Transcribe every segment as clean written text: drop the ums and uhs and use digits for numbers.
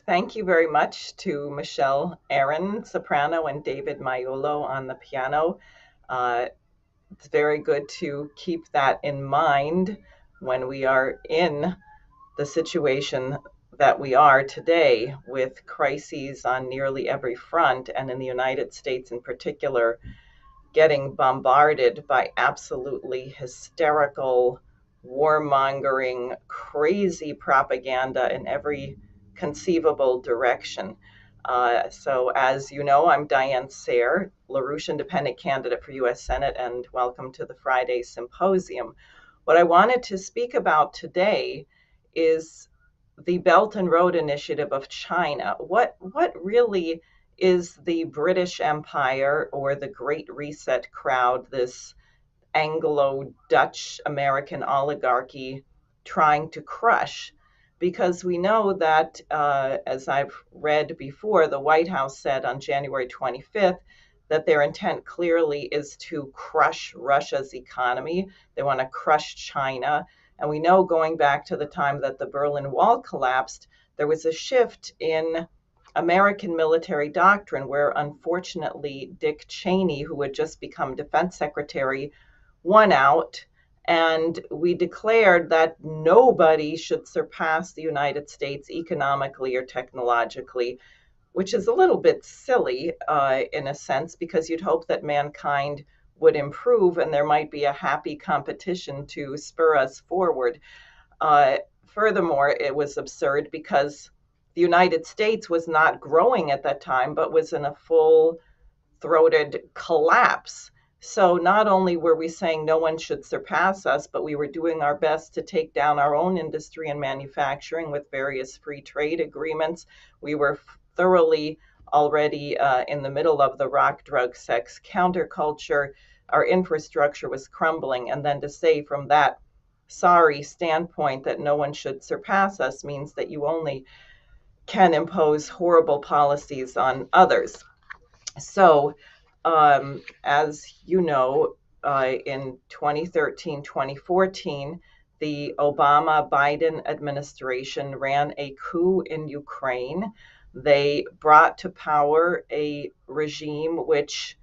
Thank you very much to Michelle Aaron, soprano, and David Maiolo on the piano. Uh, it's very good to keep that in mind when we are in the situation that we are today with crises on nearly every front, and in the United States in particular, getting bombarded by absolutely hysterical, warmongering, crazy propaganda in every conceivable direction. So, as you know, I'm Diane Sare, LaRouche Independent Candidate for U.S. Senate, and welcome to the Friday Symposium. What I wanted to speak about today is the Belt and Road Initiative of China. What really is the British Empire or the Great Reset crowd, this Anglo-Dutch American oligarchy, trying to crush? Because we know that, as I've read before, the White House said on January 25th that their intent clearly is to crush Russia's economy. They want to crush China. And we know, going back to the time that the Berlin Wall collapsed, there was a shift in American military doctrine where, unfortunately, Dick Cheney, who had just become defense secretary, won out. And we declared that nobody should surpass the United States economically or technologically, which is a little bit silly in a sense, because you'd hope that mankind would improve and there might be a happy competition to spur us forward. Furthermore, it was absurd because the United States was not growing at that time, but was in a full-throated collapse. So not only were we saying no one should surpass us, but we were doing our best to take down our own industry and manufacturing with various free trade agreements. We were thoroughly already in the middle of the rock, drug, sex counterculture. Our infrastructure was crumbling. And then to say from that sorry standpoint that no one should surpass us means that you only can impose horrible policies on others. So, as you know, in 2013, 2014, the Obama-Biden administration ran a coup in Ukraine. They brought to power a regime which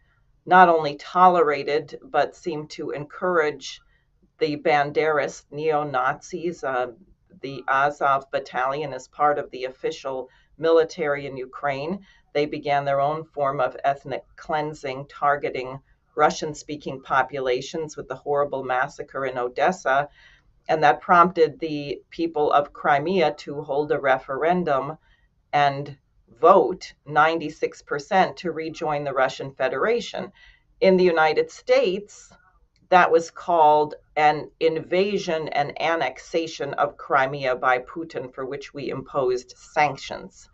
not only tolerated, but seemed to encourage the Banderist neo-Nazis. The Azov battalion is part of the official military in Ukraine. They began their own form of ethnic cleansing, targeting Russian-speaking populations with the horrible massacre in Odessa. And that prompted the people of Crimea to hold a referendum and vote 96% to rejoin the Russian Federation. In the United States, that was called an invasion and annexation of Crimea by Putin, for which we imposed sanctions.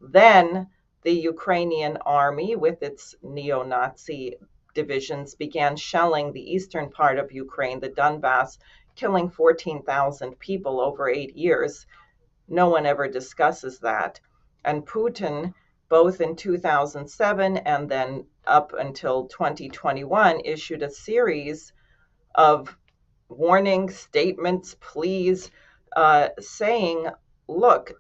Then the Ukrainian army, with its neo-Nazi divisions, began shelling the eastern part of Ukraine, the Donbass, killing 14,000 people over 8 years. No one ever discusses that. And Putin, both in 2007 and then up until 2021, issued a series of warning statements, pleas, saying, look,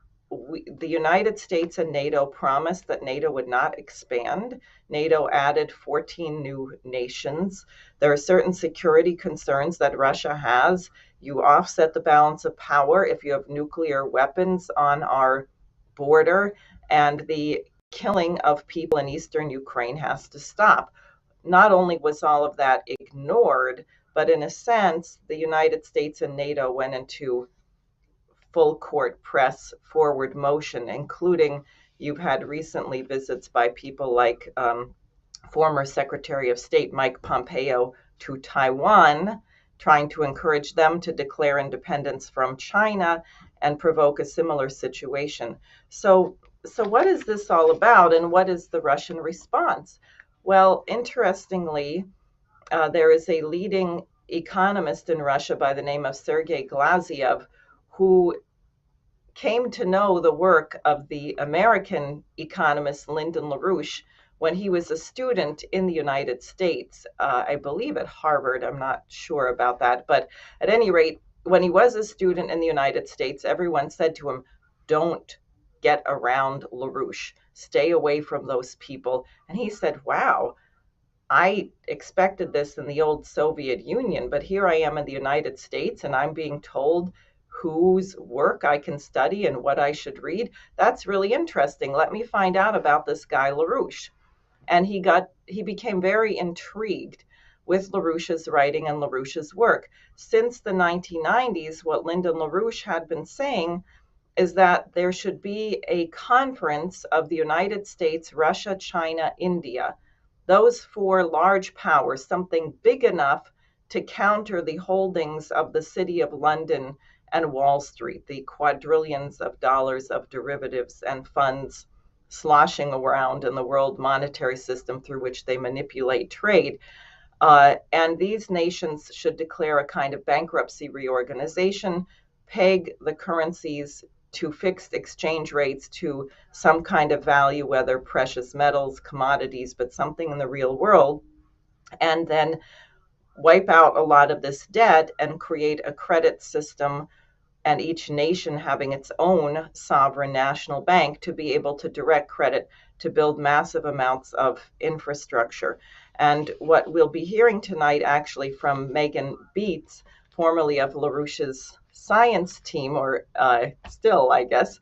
the United States and NATO promised that NATO would not expand. NATO added 14 new nations. There are certain security concerns that Russia has. You offset the balance of power if you have nuclear weapons on our border, and the killing of people in eastern Ukraine has to stop. Not only was all of that ignored, but in a sense, the United States and NATO went into full court press forward motion, including you've had recently visits by people like former Secretary of State Mike Pompeo to Taiwan, trying to encourage them to declare independence from China and provoke a similar situation. So what is this all about, and what is the Russian response? Well, interestingly, there is a leading economist in Russia by the name of Sergei Glaziev, who came to know the work of the American economist Lyndon LaRouche when he was a student in the United States, I believe at Harvard. I'm not sure about that. But at any rate, when he was a student in the United States, everyone said to him, don't get around LaRouche. Stay away from those people. And he said, wow, I expected this in the old Soviet Union, but here I am in the United States and I'm being told whose work I can study and what I should read. That's really interesting. Let me find out about this guy LaRouche. And he became very intrigued with LaRouche's writing and LaRouche's work. Since the 1990s, what Lyndon LaRouche had been saying is that there should be a conference of the United States, Russia, China, India, those four large powers, something big enough to counter the holdings of the City of London and Wall Street, the quadrillions of dollars of derivatives and funds sloshing around in the world monetary system through which they manipulate trade. And these nations should declare a kind of bankruptcy reorganization, peg the currencies to fixed exchange rates to some kind of value, whether precious metals, commodities, but something in the real world, and then wipe out a lot of this debt and create a credit system, and each nation having its own sovereign national bank to be able to direct credit to build massive amounts of infrastructure. And what we'll be hearing tonight actually from Megan Beats, formerly of LaRouche's science team, or still, I guess,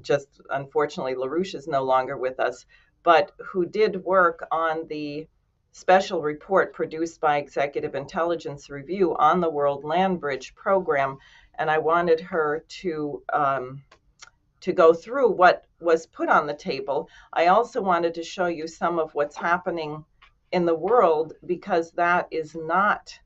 just unfortunately LaRouche is no longer with us, but who did work on the special report produced by Executive Intelligence Review on the World Land Bridge program. And I wanted her to go through what was put on the table. I also wanted to show you some of what's happening in the world, because that is not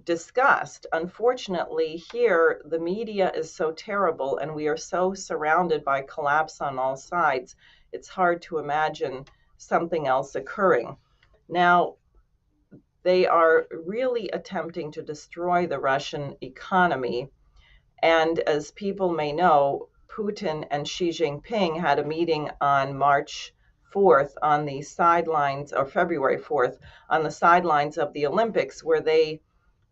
discussed. Unfortunately, here, the media is so terrible and we are so surrounded by collapse on all sides, it's hard to imagine something else occurring. Now, they are really attempting to destroy the Russian economy. And as people may know, Putin and Xi Jinping had a meeting on March 4th on the sidelines, or February 4th, on the sidelines of the Olympics, where they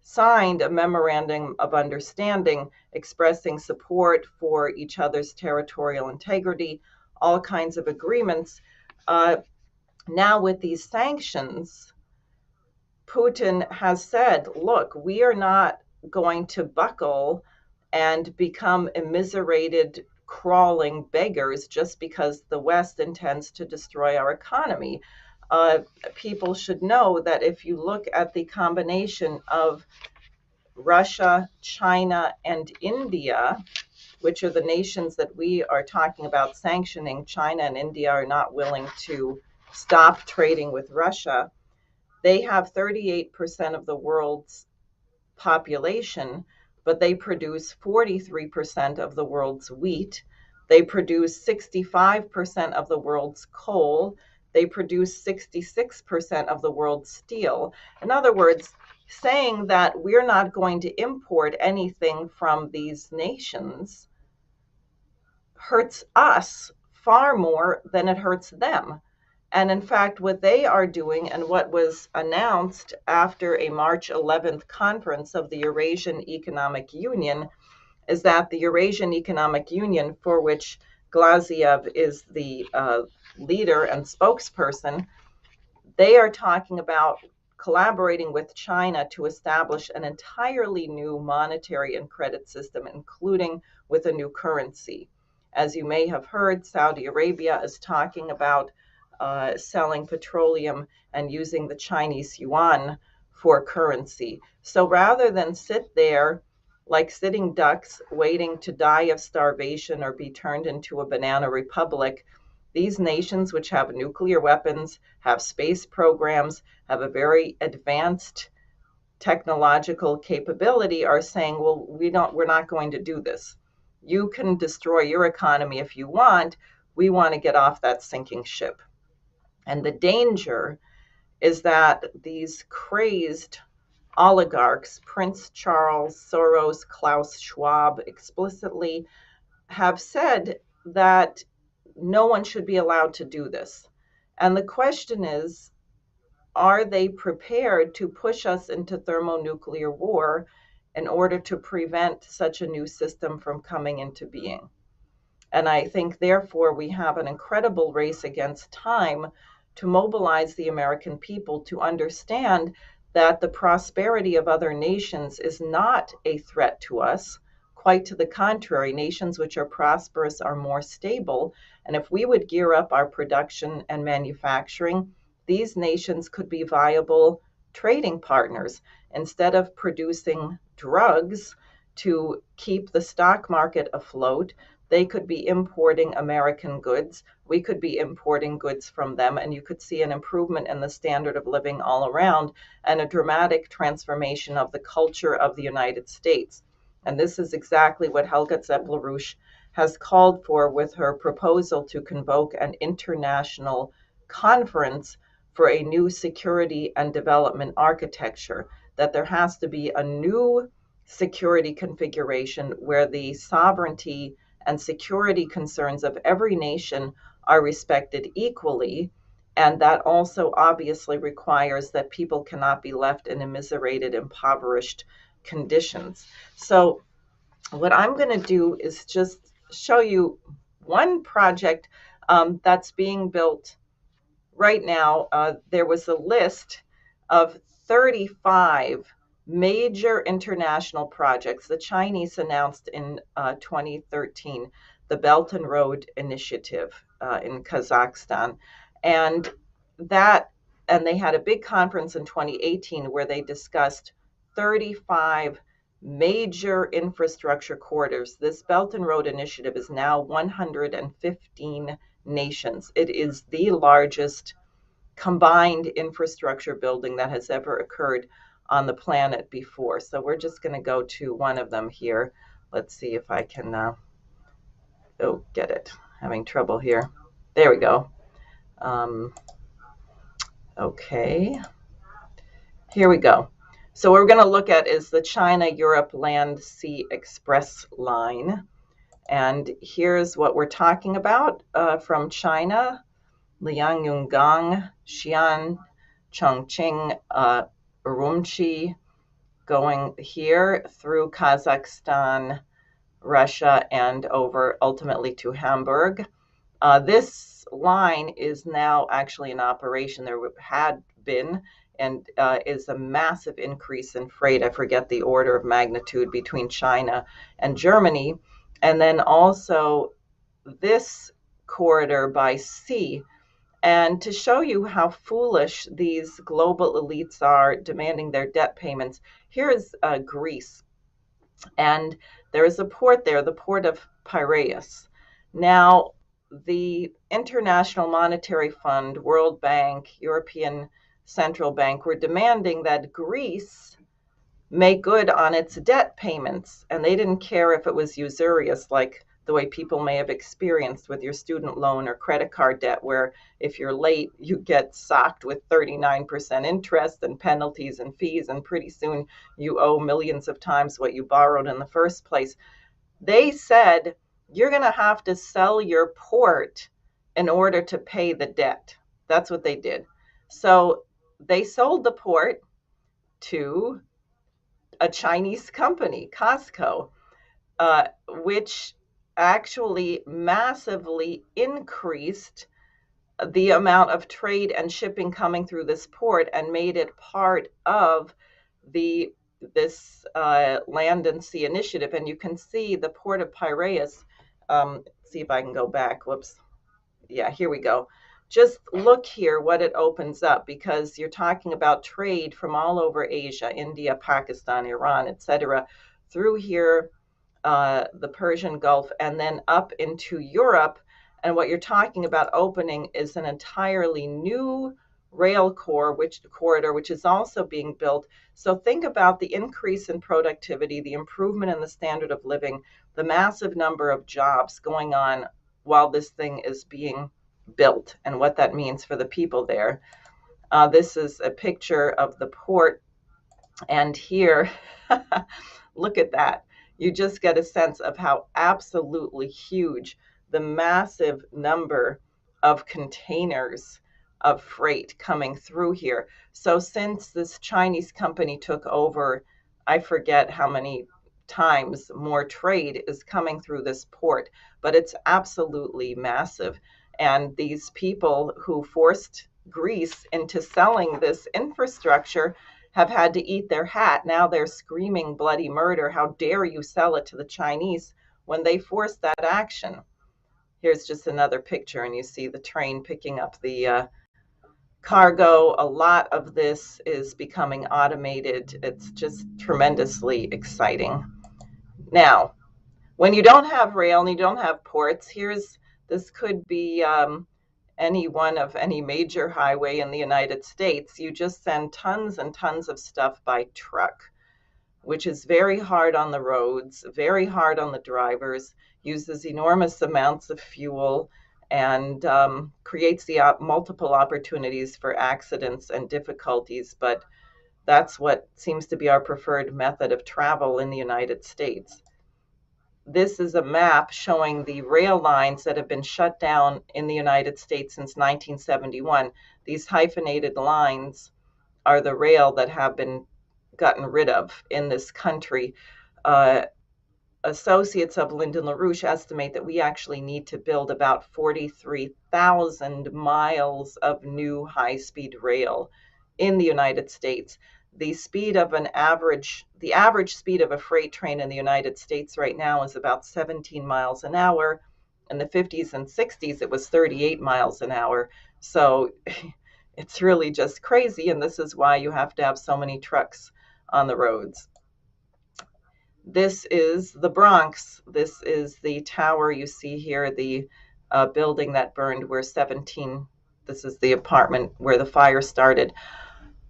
signed a memorandum of understanding expressing support for each other's territorial integrity, all kinds of agreements. Now with these sanctions, Putin has said, look, we are not going to buckle and become immiserated, crawling beggars just because the West intends to destroy our economy. People should know that if you look at the combination of Russia, China, and India, which are the nations that we are talking about sanctioning, China and India are not willing to stop trading with Russia. They have 38% of the world's population, but they produce 43% of the world's wheat. They produce 65% of the world's coal. They produce 66% of the world's steel. In other words, saying that we're not going to import anything from these nations hurts us far more than it hurts them. And in fact, what they are doing, and what was announced after a March 11th conference of the Eurasian Economic Union, is that the Eurasian Economic Union, for which Glaziev is the leader and spokesperson, they are talking about collaborating with China to establish an entirely new monetary and credit system, including with a new currency. As you may have heard, Saudi Arabia is talking about selling petroleum and using the Chinese yuan for currency. So rather than sit there like sitting ducks waiting to die of starvation or be turned into a banana republic, these nations, which have nuclear weapons, have space programs, have a very advanced technological capability, are saying, well, we're not going to do this. You can destroy your economy if you want. We want to get off that sinking ship. And the danger is that these crazed oligarchs, Prince Charles, Soros, Klaus Schwab, explicitly have said that no one should be allowed to do this. And the question is, are they prepared to push us into thermonuclear war in order to prevent such a new system from coming into being? And I think, therefore, we have an incredible race against time to mobilize the American people to understand that the prosperity of other nations is not a threat to us. Quite to the contrary, nations which are prosperous are more stable. And if we would gear up our production and manufacturing, these nations could be viable trading partners. Instead of producing drugs to keep the stock market afloat, they could be importing American goods. We could be importing goods from them, and you could see an improvement in the standard of living all around and a dramatic transformation of the culture of the United States. And this is exactly what Helga Zepp-LaRouche has called for with her proposal to convoke an international conference for a new security and development architecture, that there has to be a new security configuration where the sovereignty and security concerns of every nation are respected equally. And that also obviously requires that people cannot be left in immiserated, impoverished conditions. So what I'm going to do is just show you one project that's being built right now. There was a list of 35 major international projects the Chinese announced in 2013, the Belt and Road Initiative in Kazakhstan. And that, and they had a big conference in 2018 where they discussed 35 major infrastructure corridors. This Belt and Road Initiative is now 115 nations. It is the largest combined infrastructure building that has ever occurred on the planet before. So we're just going to go to one of them here. Let's see if I can, get it. Having trouble here. There we go. Okay. Here we go. So what we're going to look at is the China-Europe Land Sea Express Line. And here's what we're talking about from China: Liangyungang, Xi'an, Chongqing, Urumqi, going here through Kazakhstan, Russia, and over ultimately to Hamburg. This line is now actually in operation. There had been and is a massive increase in freight. I forget the order of magnitude between China and Germany. And then also this corridor by sea. And to show you how foolish these global elites are demanding their debt payments, here is Greece. And there is a port there, the port of Piraeus. Now, the International Monetary Fund, World Bank, European Central Bank were demanding that Greece make good on its debt payments. And they didn't care if it was usurious, like the way people may have experienced with your student loan or credit card debt, where if you're late, you get socked with 39% interest and penalties and fees, and pretty soon you owe millions of times what you borrowed in the first place. They said, you're going to have to sell your port in order to pay the debt. That's what they did. So they sold the port to a Chinese company, Costco, which actually massively increased the amount of trade and shipping coming through this port and made it part of this land and sea initiative. And you can see the port of Piraeus. See if I can go back. Whoops. Yeah, here we go. Just look here what it opens up, because you're talking about trade from all over Asia, India, Pakistan, Iran, etc., through here, the Persian Gulf, and then up into Europe. And what you're talking about opening is an entirely new rail corridor, which is also being built. So think about the increase in productivity, the improvement in the standard of living, the massive number of jobs going on while this thing is being built, and what that means for the people there. This is a picture of the port, and here, look at that. You just get a sense of how absolutely huge the massive number of containers of freight coming through here. So since this Chinese company took over, I forget how many times more trade is coming through this port, but it's absolutely massive. And these people who forced Greece into selling this infrastructure have had to eat their hat. Now they're screaming bloody murder. How dare you sell it to the Chinese when they forced that action? Here's just another picture, and you see the train picking up the cargo. A lot of this is becoming automated. It's just tremendously exciting. Now, when you don't have rail and you don't have ports, this could be any one of any major highway in the United States. You just send tons and tons of stuff by truck, which is very hard on the roads, very hard on the drivers, uses enormous amounts of fuel, and creates the multiple opportunities for accidents and difficulties. But that's what seems to be our preferred method of travel in the United States. This is a map showing the rail lines that have been shut down in the United States since 1971. These hyphenated lines are the rail that have been gotten rid of in this country. Associates of Lyndon LaRouche estimate that we actually need to build about 43,000 miles of new high-speed rail in the United States. The average speed of a freight train in the United States right now is about 17 miles an hour. In the 50s and 60s, it was 38 miles an hour. So it's really just crazy, and this is why you have to have so many trucks on the roads. This is the Bronx. This is the tower you see here, the building that burned where this is the apartment where the fire started.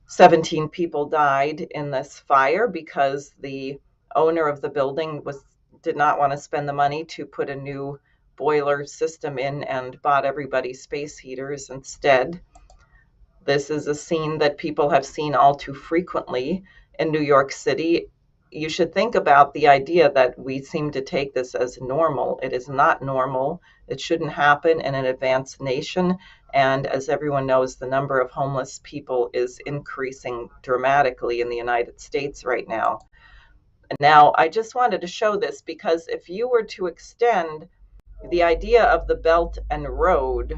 17 people died in this fire because the owner of the building did not want to spend the money to put a new boiler system in and bought everybody space heaters instead. This is a scene that people have seen all too frequently in New York City. You should think about the idea that we seem to take this as normal. It is not normal. It shouldn't happen in an advanced nation. And as everyone knows, the number of homeless people is increasing dramatically in the United States right now. Now, I just wanted to show this because if you were to extend the idea of the Belt and Road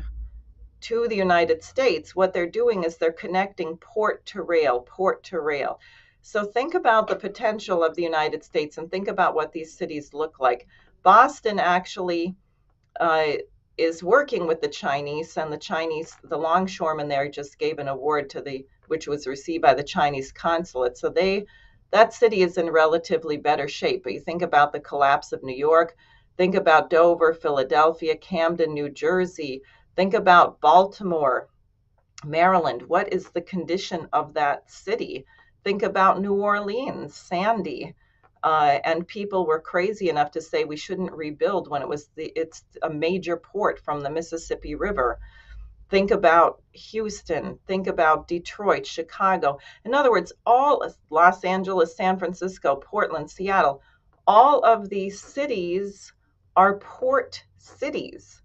to the United States, what they're doing is they're connecting port to rail, port to rail. So think about the potential of the United States and think about what these cities look like. Boston actually is working with the Chinese, and the longshoremen there just gave an award which was received by the Chinese consulate. So that city is in relatively better shape. But you think about the collapse of New York, think about Dover, Philadelphia, Camden, New Jersey, think about Baltimore, Maryland. What is the condition of that city? Think about New Orleans, Sandy, and people were crazy enough to say we shouldn't rebuild when it's a major port from the Mississippi River. Think about Houston, think about Detroit, Chicago. In other words, all Los Angeles, San Francisco, Portland, Seattle, all of these cities are port cities.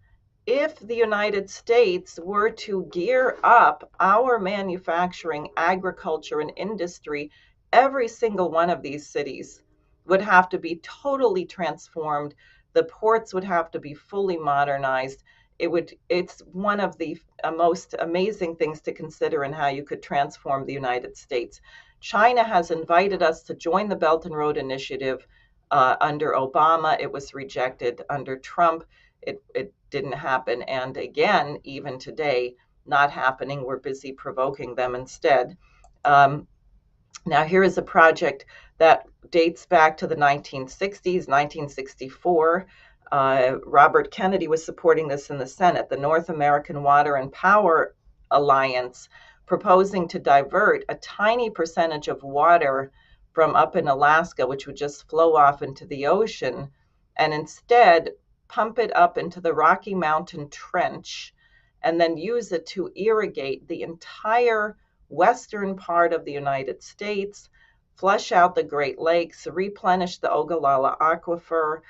If the United States were to gear up our manufacturing, agriculture, and industry, every single one of these cities would have to be totally transformed. The ports would have to be fully modernized. It's one of the most amazing things to consider in how you could transform the United States. China has invited us to join the Belt and Road Initiative under Obama. It was rejected under Trump. It didn't happen. And again, even today, not happening. We're busy provoking them instead. Now, here is a project that dates back to the 1960s, 1964. Robert Kennedy was supporting this in the Senate, the North American Water and Power Alliance, proposing to divert a tiny percentage of water from up in Alaska, which would just flow off into the ocean, and instead pump it up into the Rocky Mountain Trench, and then use it to irrigate the entire western part of the United States, flush out the Great Lakes, replenish the Ogallala Aquifer.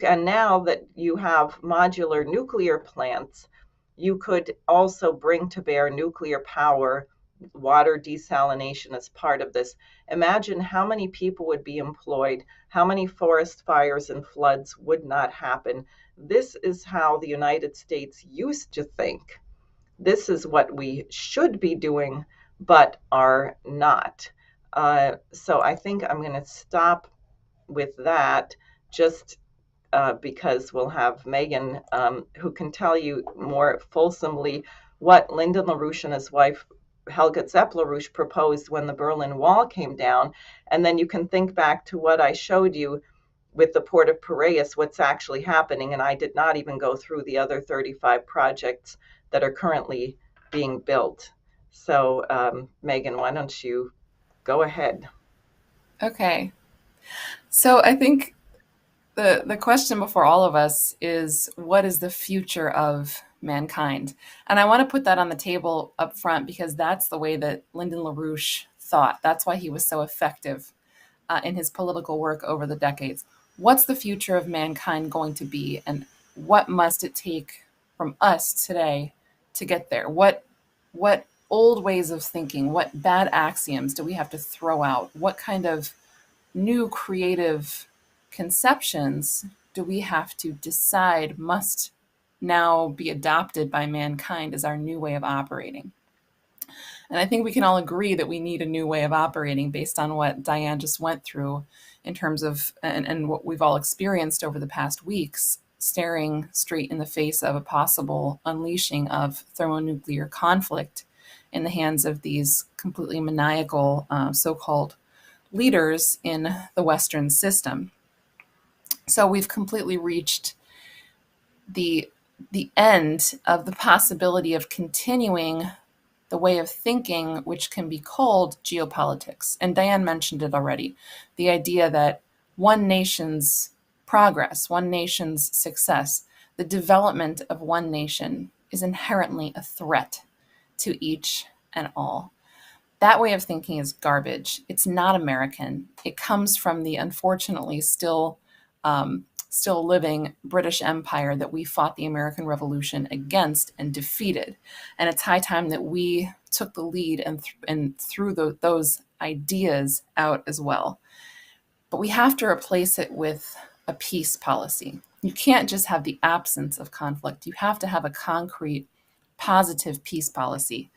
Now that you have modular nuclear plants, you could also bring to bear nuclear power water desalination as part of this. Imagine how many people would be employed, how many forest fires and floods would not happen. This is how the United States used to think. This is what we should be doing, but are not. So I think I'm going to stop with that, just because we'll have Megan, who can tell you more fulsomely what Lyndon LaRouche and his wife Helga Zepp-LaRouche proposed when the Berlin Wall came down. And then you can think back to what I showed you with the Port of Piraeus, what's actually happening. And I did not even go through the other 35 projects that are currently being built. So, Megan, why don't you go ahead? Okay. So I think the question before all of us is, what is the future of mankind? And I want to put that on the table up front because that's the way that Lyndon LaRouche thought. That's why he was so effective in his political work over the decades. What's the future of mankind going to be, and what must it take from us today to get there? What old ways of thinking, what bad axioms do we have to throw out? What kind of new creative conceptions do we have to decide must now be adopted by mankind as our new way of operating? And I think we can all agree that we need a new way of operating based on what Diane just went through in terms of, and what we've all experienced over the past weeks, staring straight in the face of a possible unleashing of thermonuclear conflict in the hands of these completely maniacal so-called leaders in the Western system. So we've completely reached the end of the possibility of continuing the way of thinking, which can be called geopolitics. And Diane mentioned it already, the idea that one nation's progress, one nation's success, the development of one nation is inherently a threat to each and all. That way of thinking is garbage. It's not American. It comes from the unfortunately still living British Empire that we fought the American Revolution against and defeated. And it's high time that we took the lead and threw those ideas out as well. But we have to replace it with a peace policy. You can't just have the absence of conflict. You have to have a concrete, positive peace policy.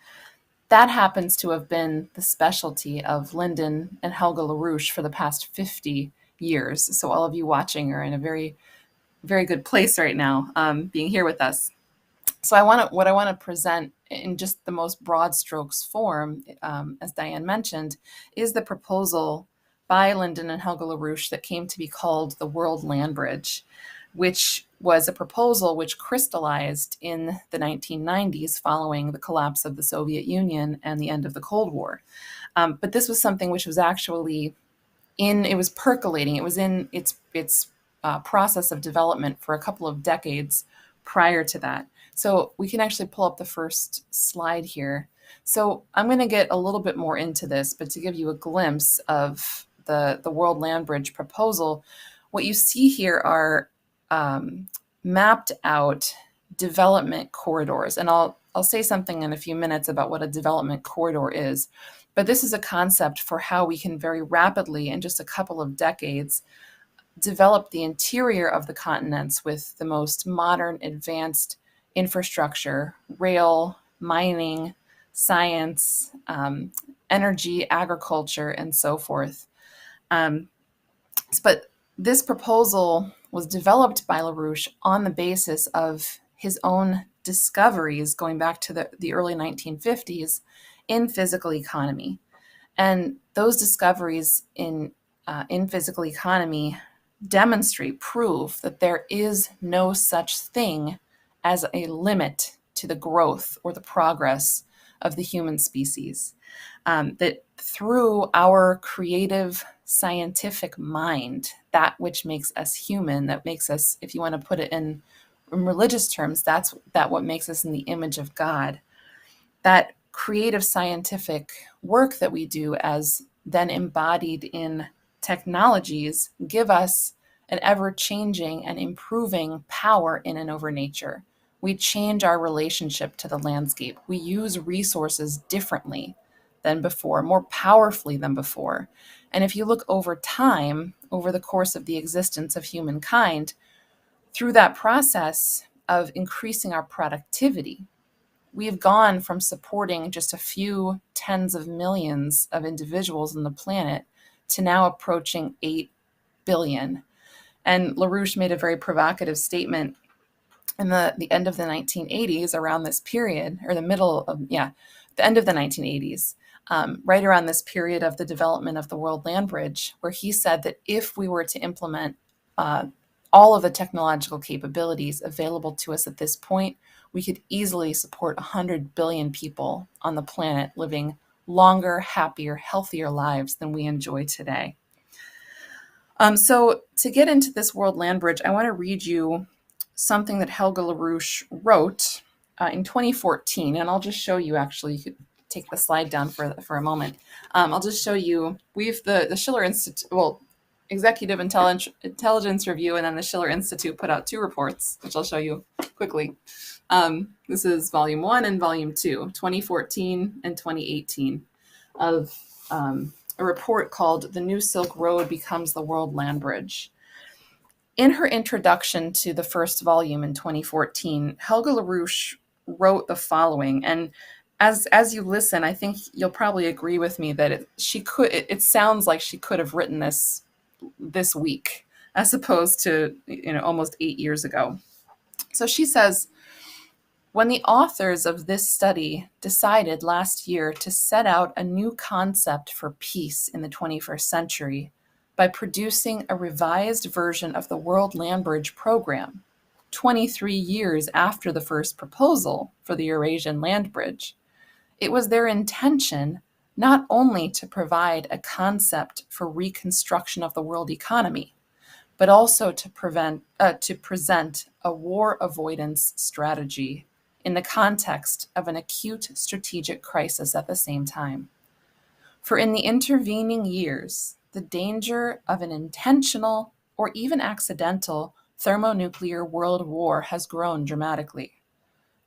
That happens to have been the specialty of Lyndon and Helga LaRouche for the past 50 years. So all of you watching are in a very, very good place right now, being here with us. So what I want to present in just the most broad strokes form, as Diane mentioned, is the proposal by Lyndon and Helga LaRouche that came to be called the World Land Bridge, which was a proposal which crystallized in the 1990s following the collapse of the Soviet Union and the end of the Cold War. But this was something which was actually it was percolating. It was in its process of development for a couple of decades prior to that. So we can actually pull up the first slide here. So I'm going to get a little bit more into this, but to give you a glimpse of the World Land Bridge proposal, what you see here are mapped out development corridors. And I'll say something in a few minutes about what a development corridor is. But this is a concept for how we can very rapidly, in just a couple of decades, develop the interior of the continents with the most modern, advanced infrastructure, rail, mining, science, energy, agriculture, and so forth. But this proposal was developed by LaRouche on the basis of his own discoveries going back to the early 1950s in physical economy. And those discoveries in physical economy prove that there is no such thing as a limit to the growth or the progress of the human species. That through our creative scientific mind, that which makes us human, that makes us, if you want to put it in religious terms, that what makes us in the image of God. That creative scientific work that we do, as then embodied in technologies, give us an ever-changing and improving power in and over nature. We change our relationship to the landscape. We use resources differently. than before, more powerfully than before. And if you look over time, over the course of the existence of humankind, through that process of increasing our productivity, we've gone from supporting just a few tens of millions of individuals on the planet to now approaching 8 billion. And LaRouche made a very provocative statement in the end of the 1980s, around this period, or the end of the 1980s, right around this period of the development of the World Land Bridge, where he said that if we were to implement all of the technological capabilities available to us at this point, we could easily support 100 billion people on the planet living longer, happier, healthier lives than we enjoy today. So to get into this World Land Bridge, I want to read you something that Helge LaRouche wrote in 2014, and I'll just show you. Actually, you could take the slide down for a moment. I'll just show you. We've the Schiller Institute, Executive Intelligence Review, and then the Schiller Institute put out 2 reports, which I'll show you quickly. This is Volume 1 and Volume 2, 2014 and 2018, of a report called "The New Silk Road Becomes the World Land Bridge." In her introduction to the first volume in 2014, Helge LaRouche wrote the following, and as you listen, I think you'll probably agree with me that it sounds like she could have written this week, as opposed to almost 8 years ago. So she says, when the authors of this study decided last year to set out a new concept for peace in the 21st century by producing a revised version of the World Land Bridge program, 23 years after the first proposal for the Eurasian land bridge, it was their intention not only to provide a concept for reconstruction of the world economy, but also to present a war avoidance strategy in the context of an acute strategic crisis at the same time. For in the intervening years, the danger of an intentional or even accidental thermonuclear world war has grown dramatically.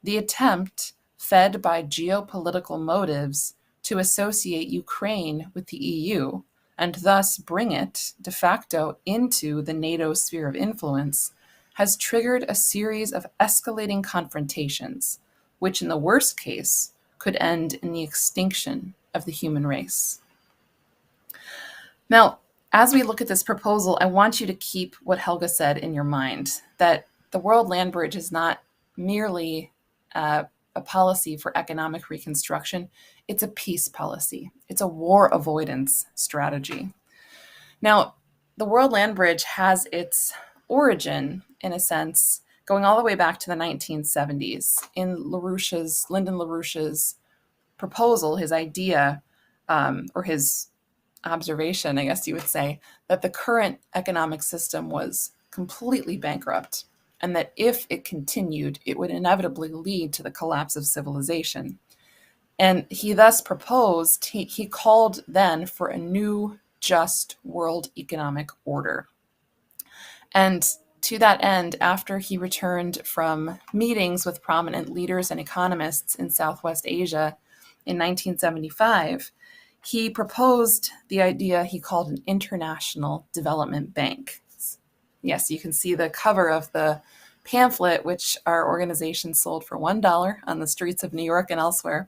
The attempt, fed by geopolitical motives, to associate Ukraine with the EU and thus bring it de facto into the NATO sphere of influence, has triggered a series of escalating confrontations, which in the worst case could end in the extinction of the human race. Now, as we look at this proposal, I want you to keep what Helge said in your mind, that the World Land Bridge is not merely a policy for economic reconstruction. It's a peace policy. It's a war avoidance strategy. Now, the World Land Bridge has its origin, in a sense, going all the way back to the 1970s in Lyndon LaRouche's proposal, his idea, or his observation, I guess you would say, that the current economic system was completely bankrupt, and that if it continued, it would inevitably lead to the collapse of civilization. And he thus proposed, he called then for a new, just world economic order. And to that end, after he returned from meetings with prominent leaders and economists in Southwest Asia in 1975, he proposed the idea he called an international development bank. Yes, you can see the cover of the pamphlet, which our organization sold for $1 on the streets of New York and elsewhere,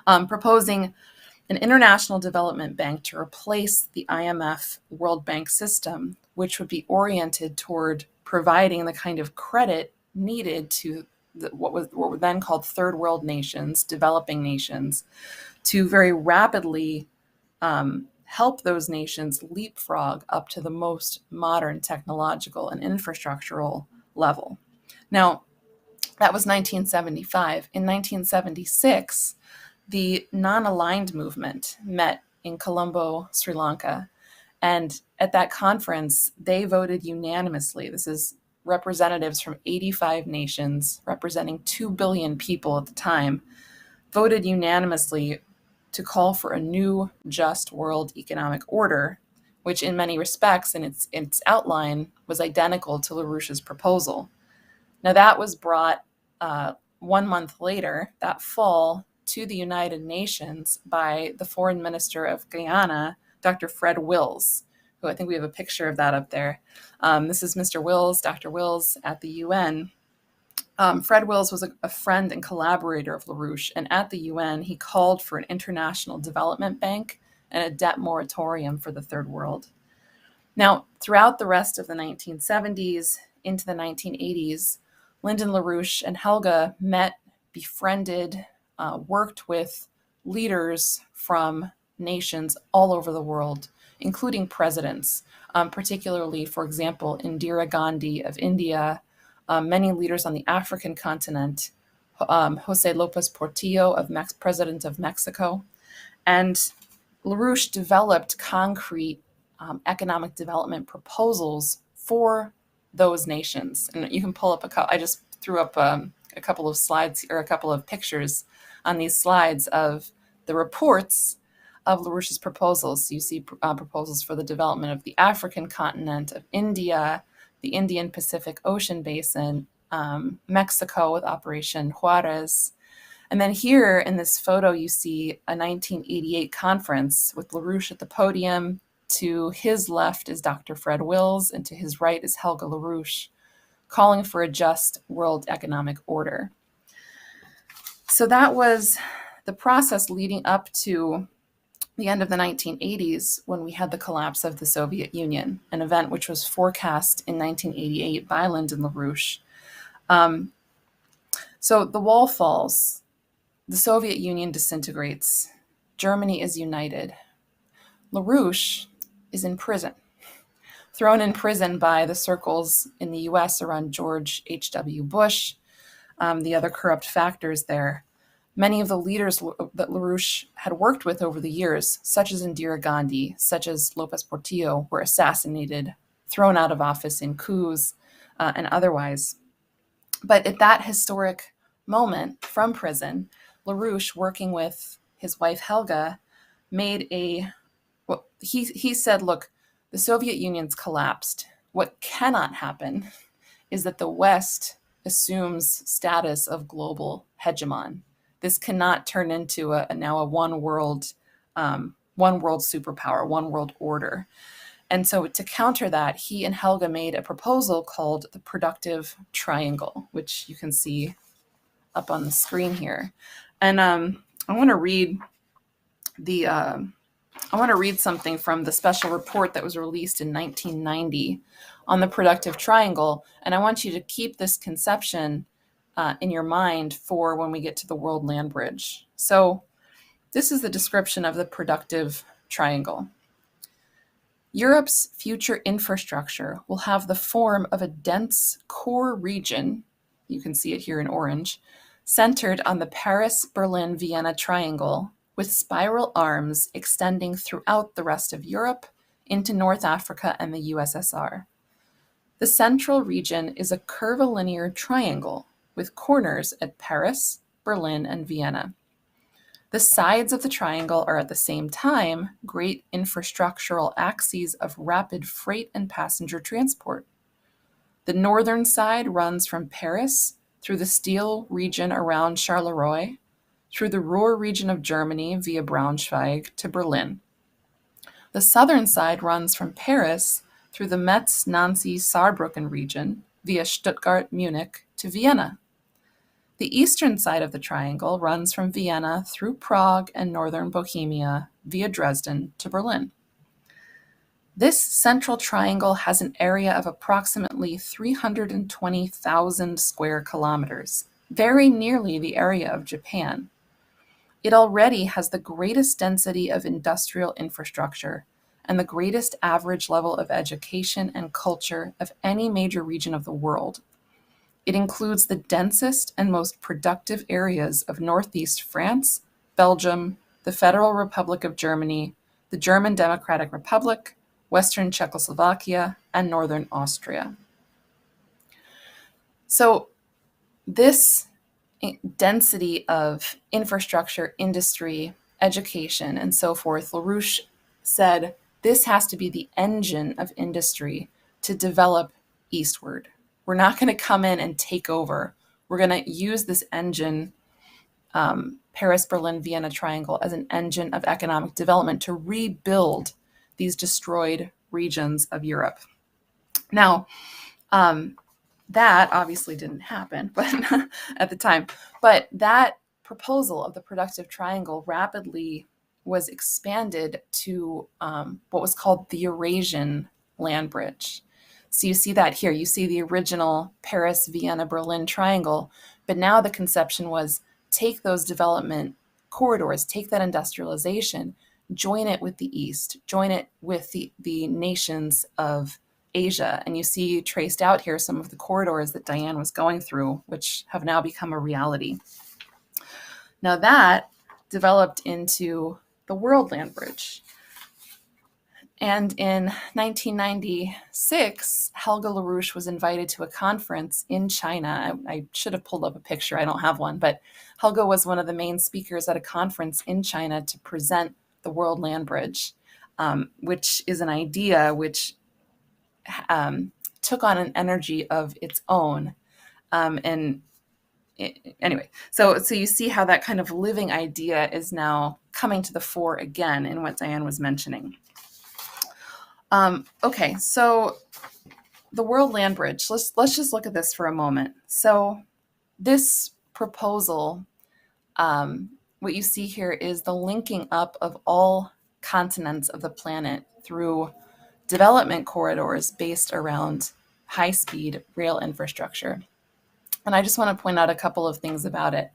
proposing an international development bank to replace the IMF World Bank system, which would be oriented toward providing the kind of credit needed to what were then called third world nations, developing nations, to very rapidly help those nations leapfrog up to the most modern technological and infrastructural level. Now, that was 1975. In 1976, the non-aligned movement met in Colombo, Sri Lanka. And at that conference, they voted unanimously. This is representatives from 85 nations, representing 2 billion people at the time, voted unanimously to call for a new, just world economic order, which in many respects, in its outline, was identical to LaRouche's proposal. Now, that was brought 1 month later, that fall, to the United Nations by the foreign minister of Guyana, Dr. Fred Wills, who I think we have a picture of that up there. This is Mr. Wills, Dr. Wills at the UN. Fred Wills was a friend and collaborator of LaRouche, and at the UN, he called for an international development bank and a debt moratorium for the Third World. Now, throughout the rest of the 1970s into the 1980s, Lyndon LaRouche and Helga met, befriended, worked with leaders from nations all over the world, including presidents, particularly, for example, Indira Gandhi of India, many leaders on the African continent, Jose Lopez Portillo, President of Mexico. And LaRouche developed concrete economic development proposals for those nations. And you can pull up I just threw up a couple of slides or a couple of pictures on these slides of the reports of LaRouche's proposals. So you see proposals for the development of the African continent, of India, the Indian Pacific Ocean Basin, Mexico with Operation Juarez. And then here in this photo, you see a 1988 conference with LaRouche at the podium. To his left is Dr. Fred Wills, and to his right is Helga LaRouche, calling for a just world economic order. So that was the process leading up to the end of the 1980s, when we had the collapse of the Soviet Union, an event which was forecast in 1988 by Lyndon LaRouche. So the wall falls, the Soviet Union disintegrates, Germany is united. LaRouche is in prison, thrown in prison by the circles in the US around George H.W. Bush, the other corrupt factors there. Many of the leaders that LaRouche had worked with over the years, such as Indira Gandhi, such as Lopez Portillo, were assassinated, thrown out of office in coups, and otherwise. But at that historic moment from prison, LaRouche, working with his wife Helga, he said, look, the Soviet Union's collapsed. What cannot happen is that the West assumes status of global hegemon. This cannot turn into now a one world superpower, one world order. And so to counter that, he and Helga made a proposal called the Productive Triangle, which you can see up on the screen here. And I want to read something from the special report that was released in 1990 on the Productive Triangle. And I want you to keep this conception in your mind for when we get to the World Land Bridge. So this is the description of the Productive Triangle. Europe's future infrastructure will have the form of a dense core region, you can see it here in orange, centered on the Paris-Berlin-Vienna triangle, with spiral arms extending throughout the rest of Europe into North Africa and the USSR. The central region is a curvilinear triangle with corners at Paris, Berlin, and Vienna. The sides of the triangle are at the same time great infrastructural axes of rapid freight and passenger transport. The northern side runs from Paris through the steel region around Charleroi, through the Ruhr region of Germany via Braunschweig to Berlin. The southern side runs from Paris through the Metz, Nancy, Saarbrücken region via Stuttgart, Munich to Vienna. The eastern side of the triangle runs from Vienna through Prague and northern Bohemia via Dresden to Berlin. This central triangle has an area of approximately 320,000 square kilometers, very nearly the area of Japan. It already has the greatest density of industrial infrastructure and the greatest average level of education and culture of any major region of the world. It includes the densest and most productive areas of Northeast France, Belgium, the Federal Republic of Germany, the German Democratic Republic, Western Czechoslovakia, and Northern Austria. So this density of infrastructure, industry, education, and so forth, LaRouche said this has to be the engine of industry to develop eastward. We're not going to come in and take over. We're going to use this engine Paris-Berlin-Vienna triangle as an engine of economic development to rebuild these destroyed regions of Europe. Now, that obviously didn't happen but at the time, but that proposal of the productive triangle rapidly was expanded to what was called the Eurasian land bridge. So you see that here. You see the original Paris, Vienna, Berlin triangle, but now the conception was take those development corridors, take that industrialization, join it with the East, join it with the nations of Asia. And you see traced out here some of the corridors that Diane was going through, which have now become a reality. Now that developed into the World Land Bridge. And in 1996, Helga LaRouche was invited to a conference in China. I should have pulled up a picture. I don't have one, but Helga was one of the main speakers at a conference in China to present the World Land Bridge, which is an idea which took on an energy of its own. Anyway, so you see how that kind of living idea is now coming to the fore again in what Diane was mentioning. Okay, so the World Land Bridge, let's just look at this for a moment. So this proposal, what you see here is the linking up of all continents of the planet through development corridors based around high-speed rail infrastructure. And I just want to point out a couple of things about it.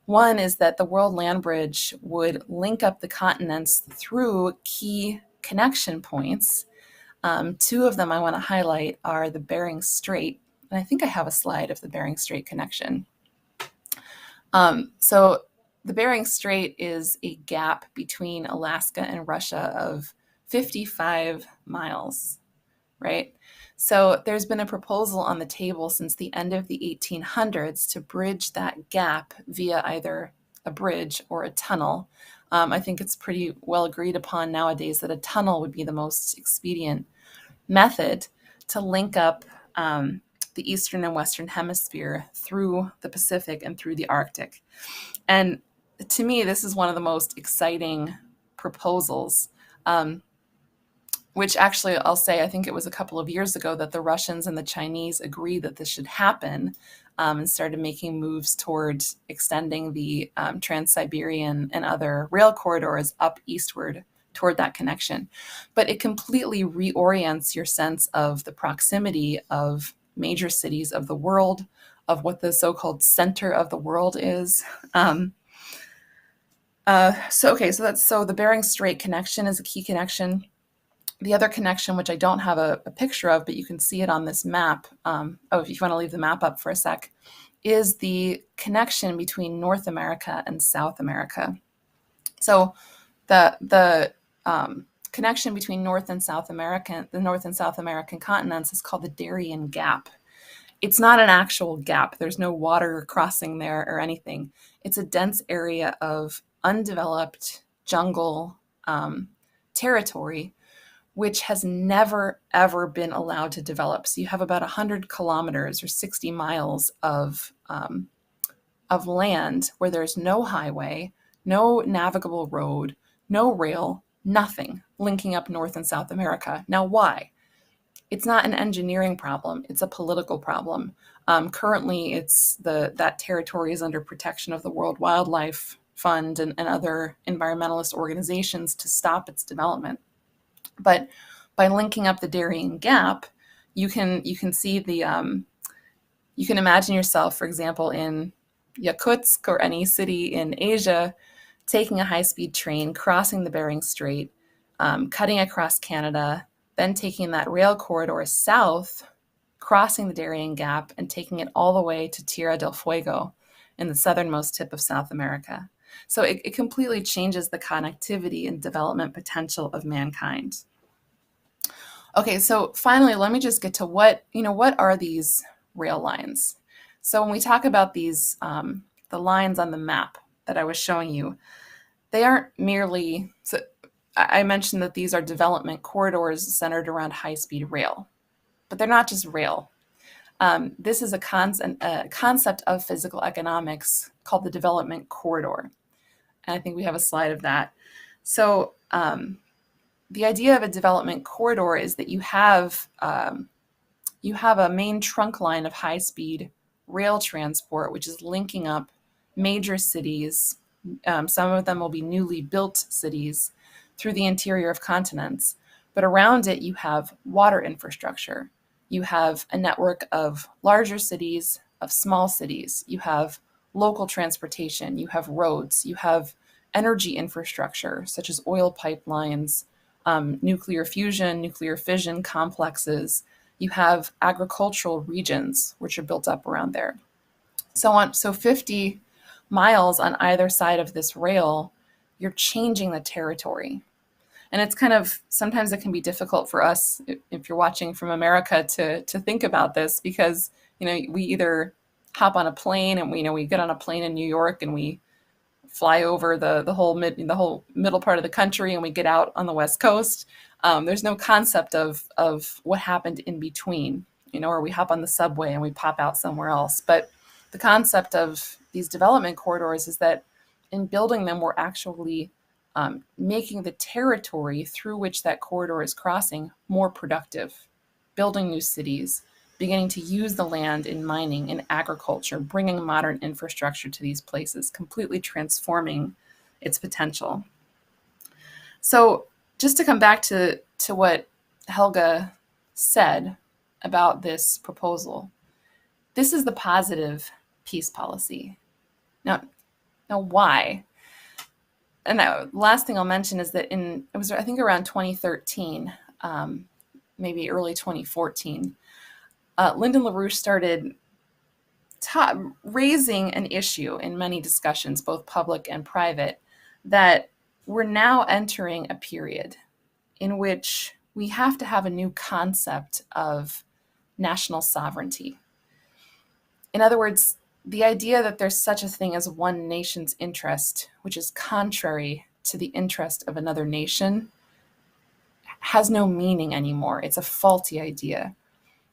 One is that the World Land Bridge would link up the continents through key connection points. Two of them I want to highlight are the Bering Strait, and I think I have a slide of the Bering Strait connection. So the Bering Strait is a gap between Alaska and Russia of 55 miles, right? So there's been a proposal on the table since the end of the 1800s to bridge that gap via either a bridge or a tunnel. I think it's pretty well agreed upon nowadays that a tunnel would be the most expedient method to link up the Eastern and Western Hemisphere through the Pacific and through the Arctic. And to me, this is one of the most exciting proposals, which actually I'll say, I think it was a couple of years ago that the Russians and the Chinese agreed that this should happen and started making moves toward extending the Trans-Siberian and other rail corridors up eastward toward that connection. But it completely reorients your sense of the proximity of major cities of the world, of what the so-called center of the world is. So the Bering Strait connection is a key connection. The other connection, which I don't have a picture of, but you can see it on this map, if you want to leave the map up for a sec, is the connection between North America and South America. So the connection between the North and South American continents is called the Darien Gap. It's not an actual gap. There's no water crossing there or anything. It's a dense area of undeveloped jungle territory, which has never, ever been allowed to develop. So you have about 100 kilometers or 60 miles of land where there's no highway, no navigable road, no rail, nothing linking up North and South America. Now, why? It's not an engineering problem. It's a political problem. Currently, that territory is under protection of the World Wildlife Fund and other environmentalist organizations to stop its development. But by linking up the Darien Gap, you can see you can imagine yourself, for example, in Yakutsk or any city in Asia, taking a high-speed train, crossing the Bering Strait, cutting across Canada, then taking that rail corridor south, crossing the Darien Gap, and taking it all the way to Tierra del Fuego in the southernmost tip of South America. So it completely changes the connectivity and development potential of mankind. Okay, so finally, let me just get to what are these rail lines? So when we talk about these, the lines on the map that I was showing you, they aren't merely, so I mentioned that these are development corridors centered around high-speed rail, but they're not just rail. This is a concept of physical economics called the development corridor. And I think we have a slide of that. So the idea of a development corridor is that you have a main trunk line of high-speed rail transport, which is linking up major cities. Some of them will be newly built cities through the interior of continents. But around it, you have water infrastructure. You have a network of larger cities, of small cities. You have local transportation. You have roads. You have energy infrastructure, such as oil pipelines, nuclear fusion, nuclear fission complexes. You have agricultural regions, which are built up around there. So 50 miles on either side of this rail, you're changing the territory. And it's kind of, sometimes it can be difficult for us, if you're watching from America, to think about this, because, we either hop on a plane and we get on a plane in New York and we fly over the whole middle part of the country and we get out on the West Coast. There's no concept of what happened in between, or we hop on the subway and we pop out somewhere else. But the concept of these development corridors is that in building them, we're actually making the territory through which that corridor is crossing more productive, building new cities, beginning to use the land in mining, in agriculture, bringing modern infrastructure to these places, completely transforming its potential. So just to come back to what Helga said about this proposal, this is the positive peace policy. Now why? And the last thing I'll mention is that it was I think around 2013, maybe early 2014, Lyndon LaRouche started raising an issue in many discussions, both public and private, that we're now entering a period in which we have to have a new concept of national sovereignty. In other words, the idea that there's such a thing as one nation's interest, which is contrary to the interest of another nation, has no meaning anymore. It's a faulty idea.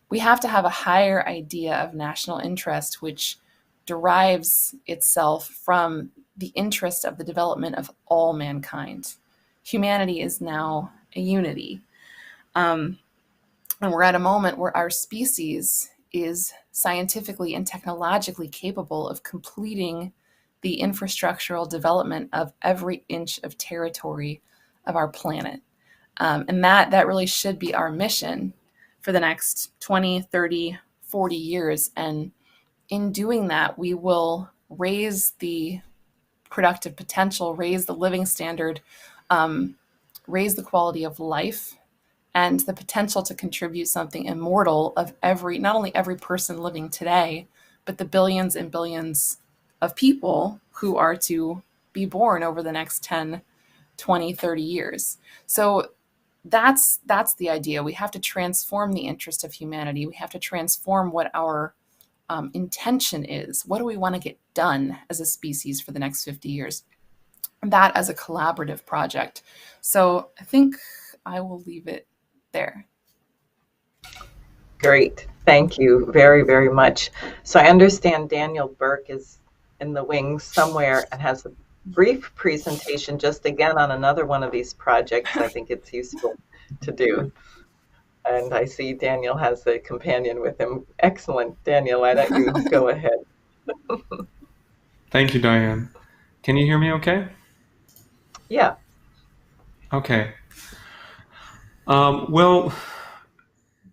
We have to have a higher idea of national interest, which derives itself from the interest of the development of all mankind. Humanity is now a unity. And we're at a moment where our species is scientifically and technologically capable of completing the infrastructural development of every inch of territory of our planet. And that really should be our mission for the next 20, 30, 40 years. And in doing that, we will raise the productive potential, raise the living standard, raise the quality of life, and the potential to contribute something immortal of not only every person living today, but the billions and billions of people who are to be born over the next 10, 20, 30 years. So that's the idea. We have to transform the interest of humanity. We have to transform what our intention is. What do we want to get done as a species for the next 50 years? And that as a collaborative project. So I think I will leave it there. Great. Thank you very, very much. So I understand Daniel Burke is in the wings somewhere and has a brief presentation just again on another one of these projects. I think it's useful to do. And I see Daniel has a companion with him. Excellent. Daniel, why don't you go ahead? Thank you, Diane. Can you hear me okay? Yeah. Okay. Well,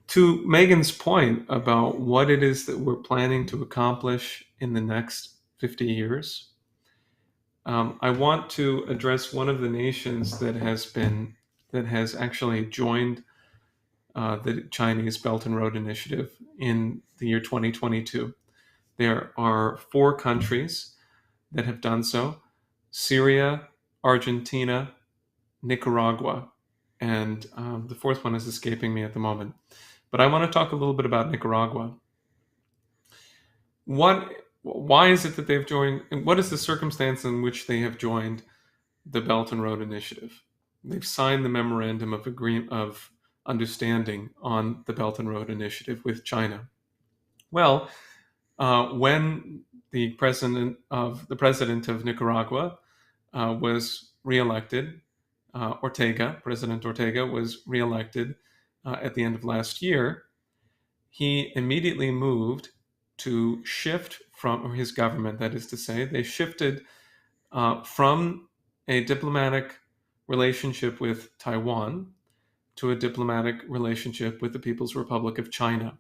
to Megan's point about what it is that we're planning to accomplish in the next 50 years, I want to address one of the nations that has actually joined the Chinese Belt and Road Initiative in the year 2022. There are 4 countries that have done so: Syria, Argentina, Nicaragua, and the 4th one is escaping me at the moment. But I want to talk a little bit about Nicaragua. Why is it that they've joined, and what is the circumstance in which they have joined the Belt and Road Initiative? They've signed the memorandum of understanding on the Belt and Road Initiative with China. Well, when the president of Nicaragua was reelected. President Ortega was reelected at the end of last year. He immediately moved to shift from, or his government, that is to say, they shifted from a diplomatic relationship with Taiwan to a diplomatic relationship with the People's Republic of China.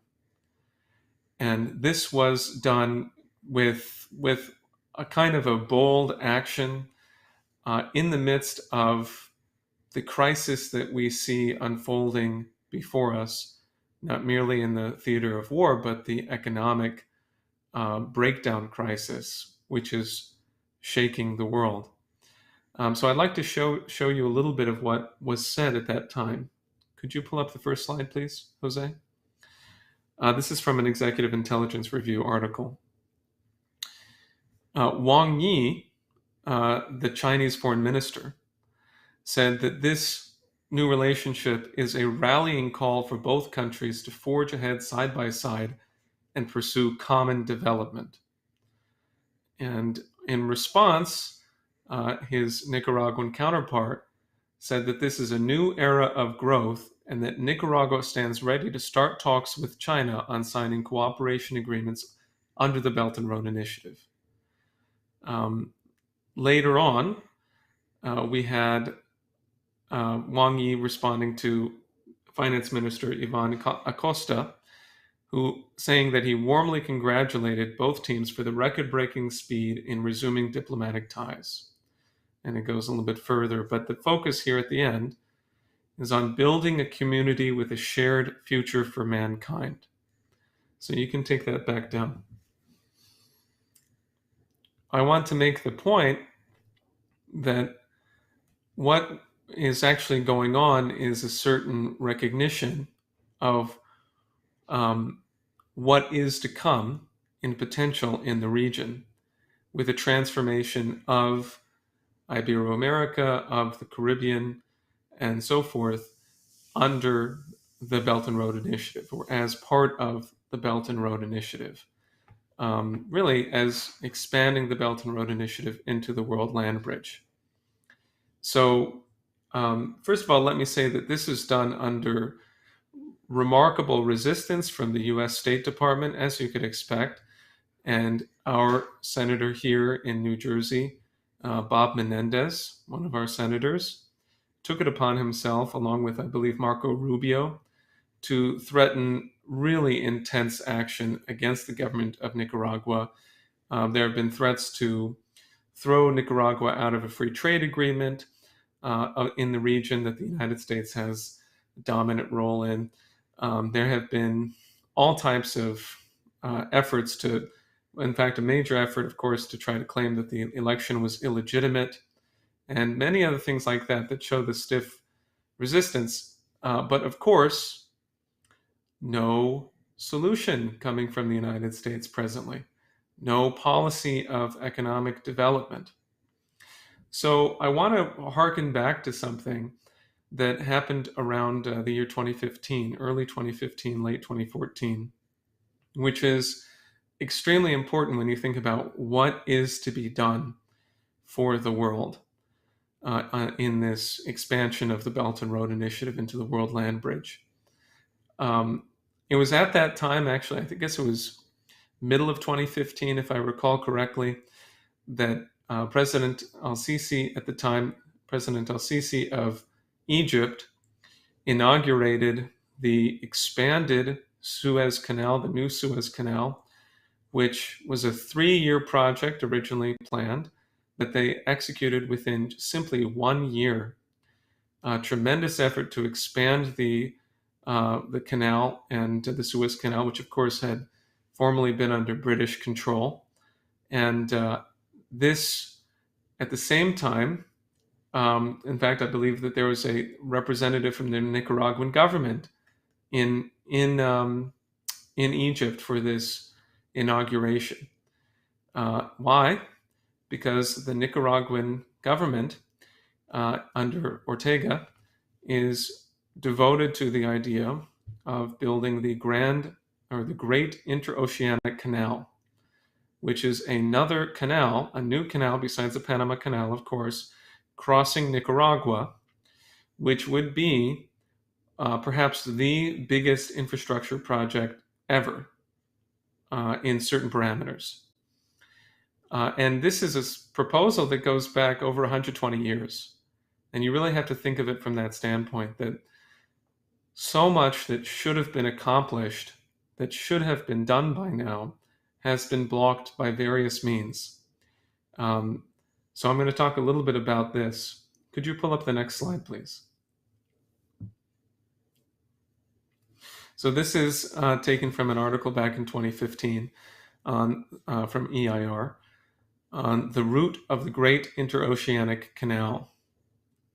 And this was done with a kind of a bold action in the midst of the crisis that we see unfolding before us, not merely in the theater of war, but the economic breakdown crisis, which is shaking the world. So I'd like to show you a little bit of what was said at that time. Could you pull up the first slide, please, Jose? This is from an Executive Intelligence Review article. Wang Yi, the Chinese foreign minister, said that this new relationship is a rallying call for both countries to forge ahead side by side and pursue common development. And in response, his Nicaraguan counterpart said that this is a new era of growth and that Nicaragua stands ready to start talks with China on signing cooperation agreements under the Belt and Road Initiative. Later on, we had Wang Yi responding to Finance Minister Ivan Acosta, who saying that he warmly congratulated both teams for the record-breaking speed in resuming diplomatic ties. And it goes a little bit further, but the focus here at the end is on building a community with a shared future for mankind. So you can take that back down. I want to make the point that what is actually going on is a certain recognition of what is to come in potential in the region, with a transformation of Ibero-America, of the Caribbean, and so forth under the Belt and Road Initiative, or as part of the Belt and Road Initiative, really as expanding the Belt and Road Initiative into the World Land Bridge. So first of all, let me say that this is done under remarkable resistance from the US State Department, as you could expect, and our senator here in New Jersey, Bob Menendez, one of our senators, took it upon himself, along with, I believe, Marco Rubio, to threaten really intense action against the government of Nicaragua. There have been threats to throw Nicaragua out of a free trade agreement in the region that the United States has a dominant role in. There have been all types of efforts to, in fact, a major effort, of course, to try to claim that the election was illegitimate, and many other things like that that show the stiff resistance. But of course, no solution coming from the United States presently, no policy of economic development. So I want to harken back to something that happened around the year 2015, early 2015, late 2014, which is extremely important when you think about what is to be done for the world in this expansion of the Belt and Road Initiative into the World Land Bridge. It was at that time, actually, I guess it was middle of 2015, if I recall correctly, that President al-Sisi at the time, President al-Sisi of Egypt, inaugurated the expanded Suez Canal, the new Suez Canal, which was a 3-year project originally planned, but they executed within simply 1 year. A tremendous effort to expand the canal and the Suez Canal, which of course had formerly been under British control. And this, at the same time, in fact, I believe that there was a representative from the Nicaraguan government in Egypt for this inauguration. Why? Because the Nicaraguan government under Ortega is devoted to the idea of building the Great Interoceanic Canal, which is another canal, a new canal besides the Panama Canal, of course, crossing Nicaragua, which would be perhaps the biggest infrastructure project ever in certain parameters. And this is a proposal that goes back over 120 years. And you really have to think of it from that standpoint, that so much that should have been accomplished, that should have been done by now, has been blocked by various means. So I'm going to talk a little bit about this. Could you pull up the next slide, please? So this is taken from an article back in 2015 from EIR on the route of the Great Interoceanic Canal.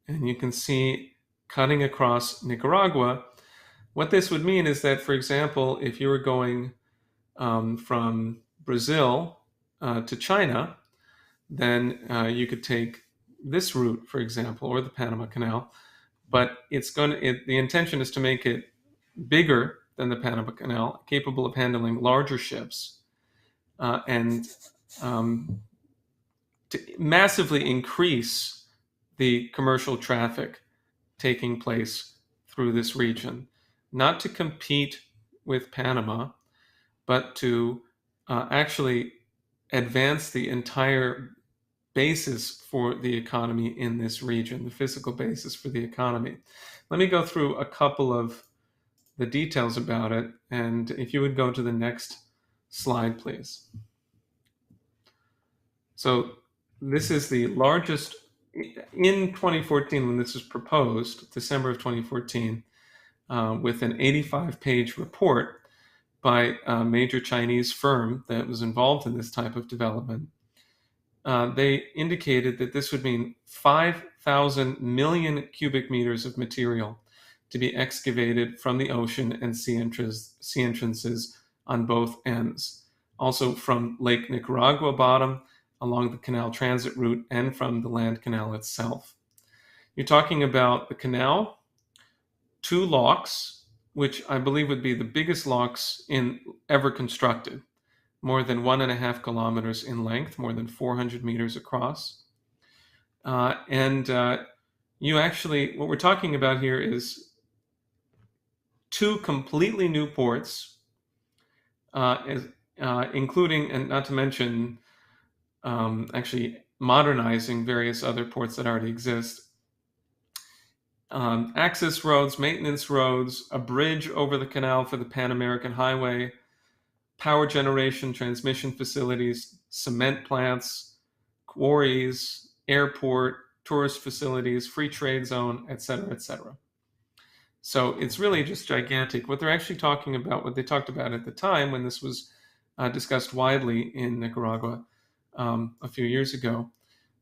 And you can see cutting across Nicaragua. What this would mean is that, for example, if you were going from Brazil to China, then you could take this route, for example, or the Panama Canal. But the intention is to make it bigger than the Panama Canal, capable of handling larger ships, and to massively increase the commercial traffic taking place through this region, not to compete with Panama, but to actually advance the entire basis for the economy in this region, the physical basis for the economy. Let me go through a couple of the details about it, and if you would go to the next slide, please. So this is the largest, in 2014 when this was proposed, December of 2014, with an 85-page report by a major Chinese firm that was involved in this type of development. They indicated that this would mean 5,000 million cubic meters of material to be excavated from the ocean and sea entrances on both ends. Also from Lake Nicaragua bottom, along the canal transit route, and from the land canal itself. You're talking about the canal, 2 locks, which I believe would be the biggest locks ever constructed, more than 1.5 kilometers in length, more than 400 meters across. You actually, what we're talking about here is 2 completely new ports, including, and not to mention, actually modernizing various other ports that already exist. Access roads, maintenance roads, a bridge over the canal for the Pan American Highway, power generation, transmission facilities, cement plants, quarries, airport, tourist facilities, free trade zone, etc., etc. So it's really just gigantic. What they're actually talking about, what they talked about at the time when this was discussed widely in Nicaragua a few years ago,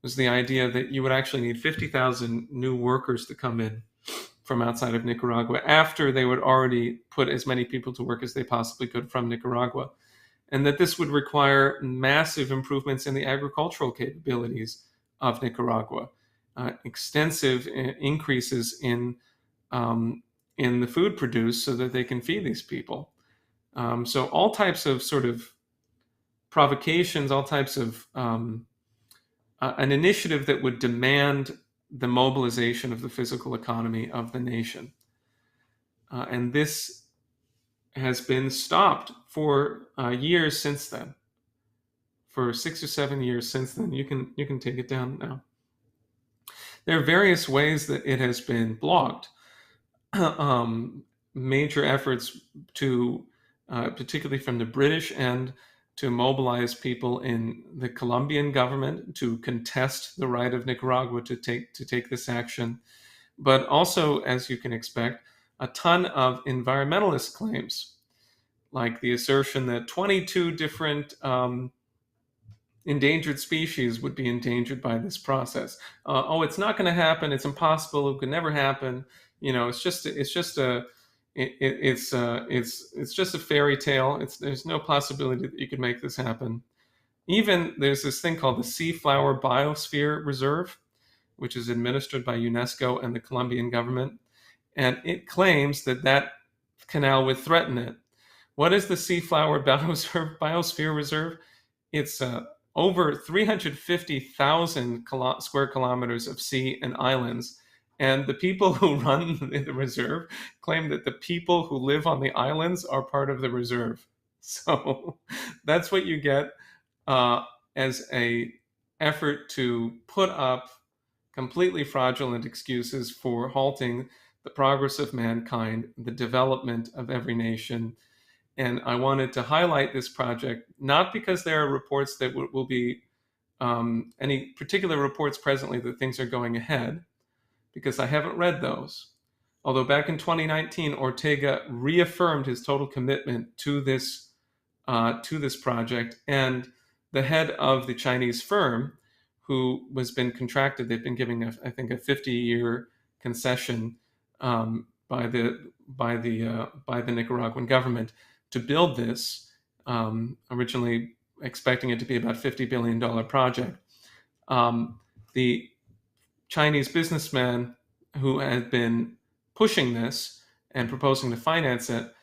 was the idea that you would actually need 50,000 new workers to come in from outside of Nicaragua after they would already put as many people to work as they possibly could from Nicaragua. And that this would require massive improvements in the agricultural capabilities of Nicaragua, extensive increases in the food produced so that they can feed these people. So all types of sort of provocations, all types of an initiative that would demand the mobilization of the physical economy of the nation. And this has been stopped for years since then. For 6 or 7 years since then. You can take it down now. There are various ways that it has been blocked. Major efforts to, particularly from the British end, to mobilize people in the Colombian government to contest the right of Nicaragua to take this action. But also, as you can expect, a ton of environmentalist claims, like the assertion that 22 different endangered species would be endangered by this process. It's not going to happen. It's impossible. It could never happen. It's just a fairy tale. There's no possibility that you could make this happen. Even there's this thing called the Seaflower Biosphere Reserve, which is administered by UNESCO and the Colombian government, and it claims that canal would threaten it. What is the Seaflower Biosphere Reserve? it's over 350,000 square kilometers of sea and islands. And the people who run the reserve claim that the people who live on the islands are part of the reserve. So that's what you get as a effort to put up completely fraudulent excuses for halting the progress of mankind, the development of every nation. And I wanted to highlight this project, not because there are reports that will be any particular reports presently that things are going ahead, because I haven't read those. Although back in 2019, Ortega reaffirmed his total commitment to this project, and the head of the Chinese firm, who has been contracted, they've been giving I think a 50-year concession by the Nicaraguan government to build this, originally expecting it to be about $50 billion project. The Chinese businessman who had been pushing this and proposing to finance it,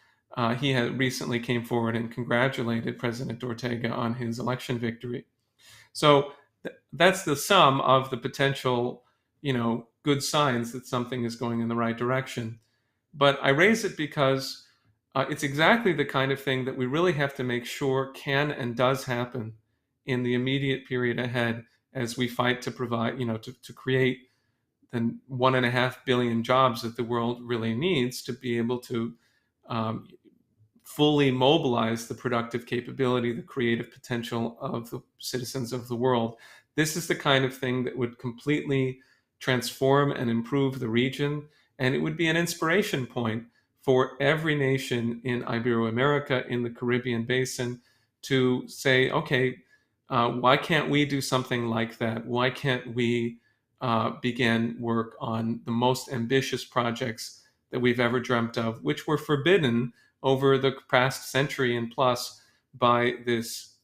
he had recently came forward and congratulated President Ortega on his election victory. So that's the sum of the potential, good signs that something is going in the right direction. But I raise it because it's exactly the kind of thing that we really have to make sure can and does happen in the immediate period ahead as we fight to provide, to create the 1.5 billion jobs that the world really needs to be able to fully mobilize the productive capability, the creative potential of the citizens of the world. This is the kind of thing that would completely transform and improve the region, and it would be an inspiration point for every nation in Iberoamerica, in the Caribbean basin, to say, okay, why can't we do something like that? Why can't we begin work on the most ambitious projects that we've ever dreamt of, which were forbidden over the past century and plus by this,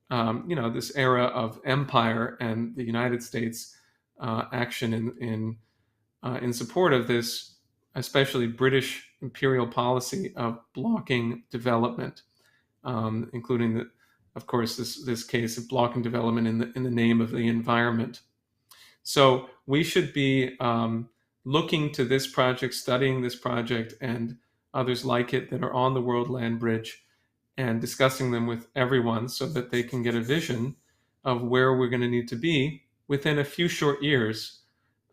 this era of empire and the United States action in support of this, especially British imperial policy of blocking development, including, of course, this case of blocking development in the name of the environment. So we should be looking to this project, studying this project and others like it that are on the World Land Bridge, and discussing them with everyone so that they can get a vision of where we're going to need to be within a few short years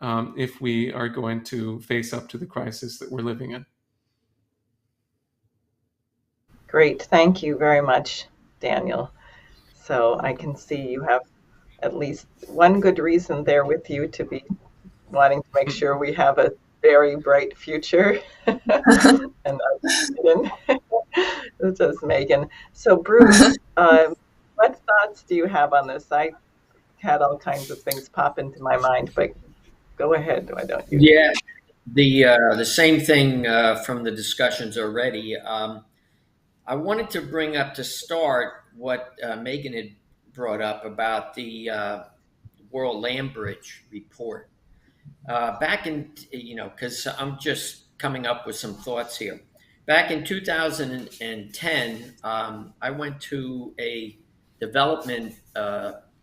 if we are going to face up to the crisis that we're living in. Great. Thank you very much, Daniel. So I can see you have at least one good reason there with you to be wanting to make sure we have a very bright future. And this is Megan. So Bruce, what thoughts do you have on this? I had all kinds of things pop into my mind, but go ahead, why don't you? Yeah, the same thing from the discussions already. I wanted to bring up to start what Megan had brought up about the World Land Bridge report. Back in, because I'm just coming up with some thoughts here. Back in 2010, I went to a development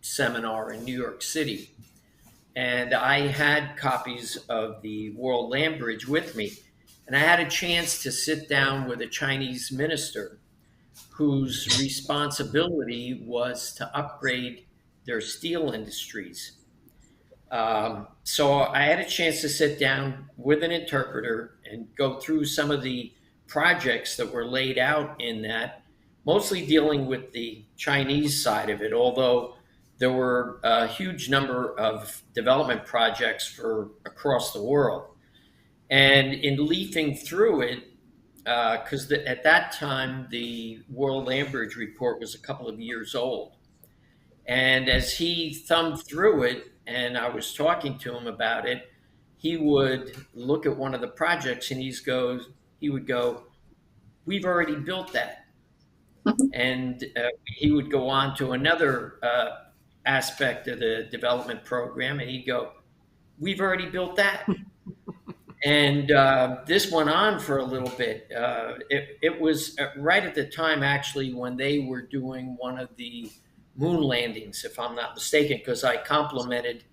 seminar in New York City, and I had copies of the World Land Bridge with me. And I had a chance to sit down with a Chinese minister whose responsibility was to upgrade their steel industries. So I had a chance to sit down with an interpreter and go through some of the projects that were laid out in that, mostly dealing with the Chinese side of it, although there were a huge number of development projects for across the world. And in leafing through it, because at that time, the World Land Bridge report was a couple of years old. And as he thumbed through it, and I was talking to him about it, he would look at one of the projects and he would go, "We've already built that." And he would go on to another aspect of the development program, and he'd go, "We've already built that." And this went on for a little bit. It was right at the time, actually, when they were doing one of the moon landings, if I'm not mistaken, because I complimented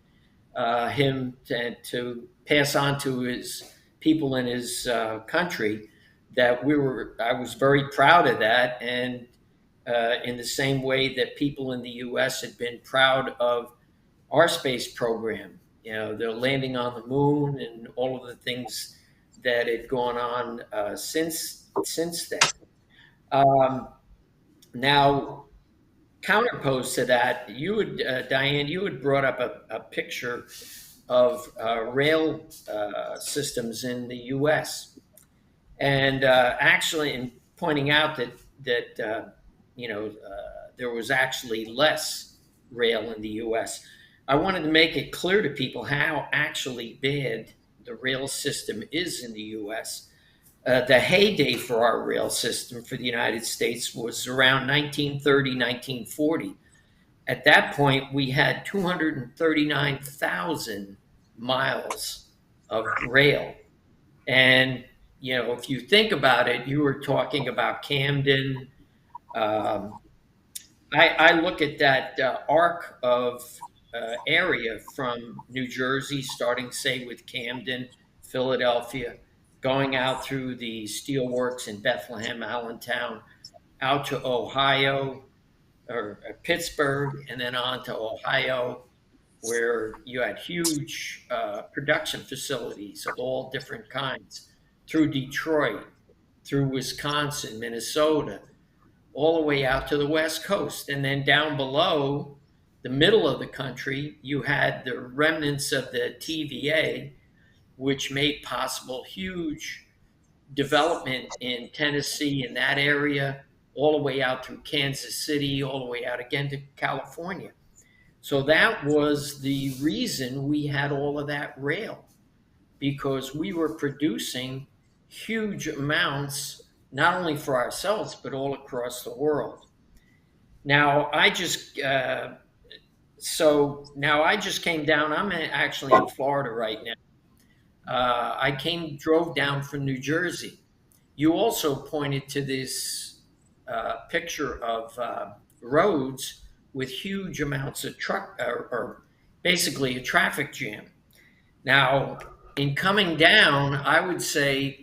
him to pass on to his people in his country that I was very proud of that. And in the same way that people in the US had been proud of our space program, they're landing on the moon and all of the things that had gone on since then. Now, counterposed to that, Diane, you had brought up a picture of rail systems in the U.S. and actually, in pointing out that there was actually less rail in the U.S. I wanted to make it clear to people how actually bad the rail system is in the U.S. The heyday for our rail system for the United States was around 1930, 1940. At that point, we had 239,000 miles of rail. And, if you think about it, you were talking about Camden. I look at that arc of area from New Jersey, starting, say, with Camden, Philadelphia, going out through the steelworks in Bethlehem, Allentown, out to Ohio or Pittsburgh, and then on to Ohio, where you had huge production facilities of all different kinds, through Detroit, through Wisconsin, Minnesota, all the way out to the West Coast. And then down below, the middle of the country, you had the remnants of the TVA, which made possible huge development in Tennessee, in that area, all the way out through Kansas City, all the way out again to California. So that was the reason we had all of that rail, because we were producing huge amounts, not only for ourselves, but all across the world. Now, I just came down. I'm actually in Florida right now. I drove down from New Jersey. You also pointed to this picture of roads with huge amounts of or basically a traffic jam. Now, in coming down, I would say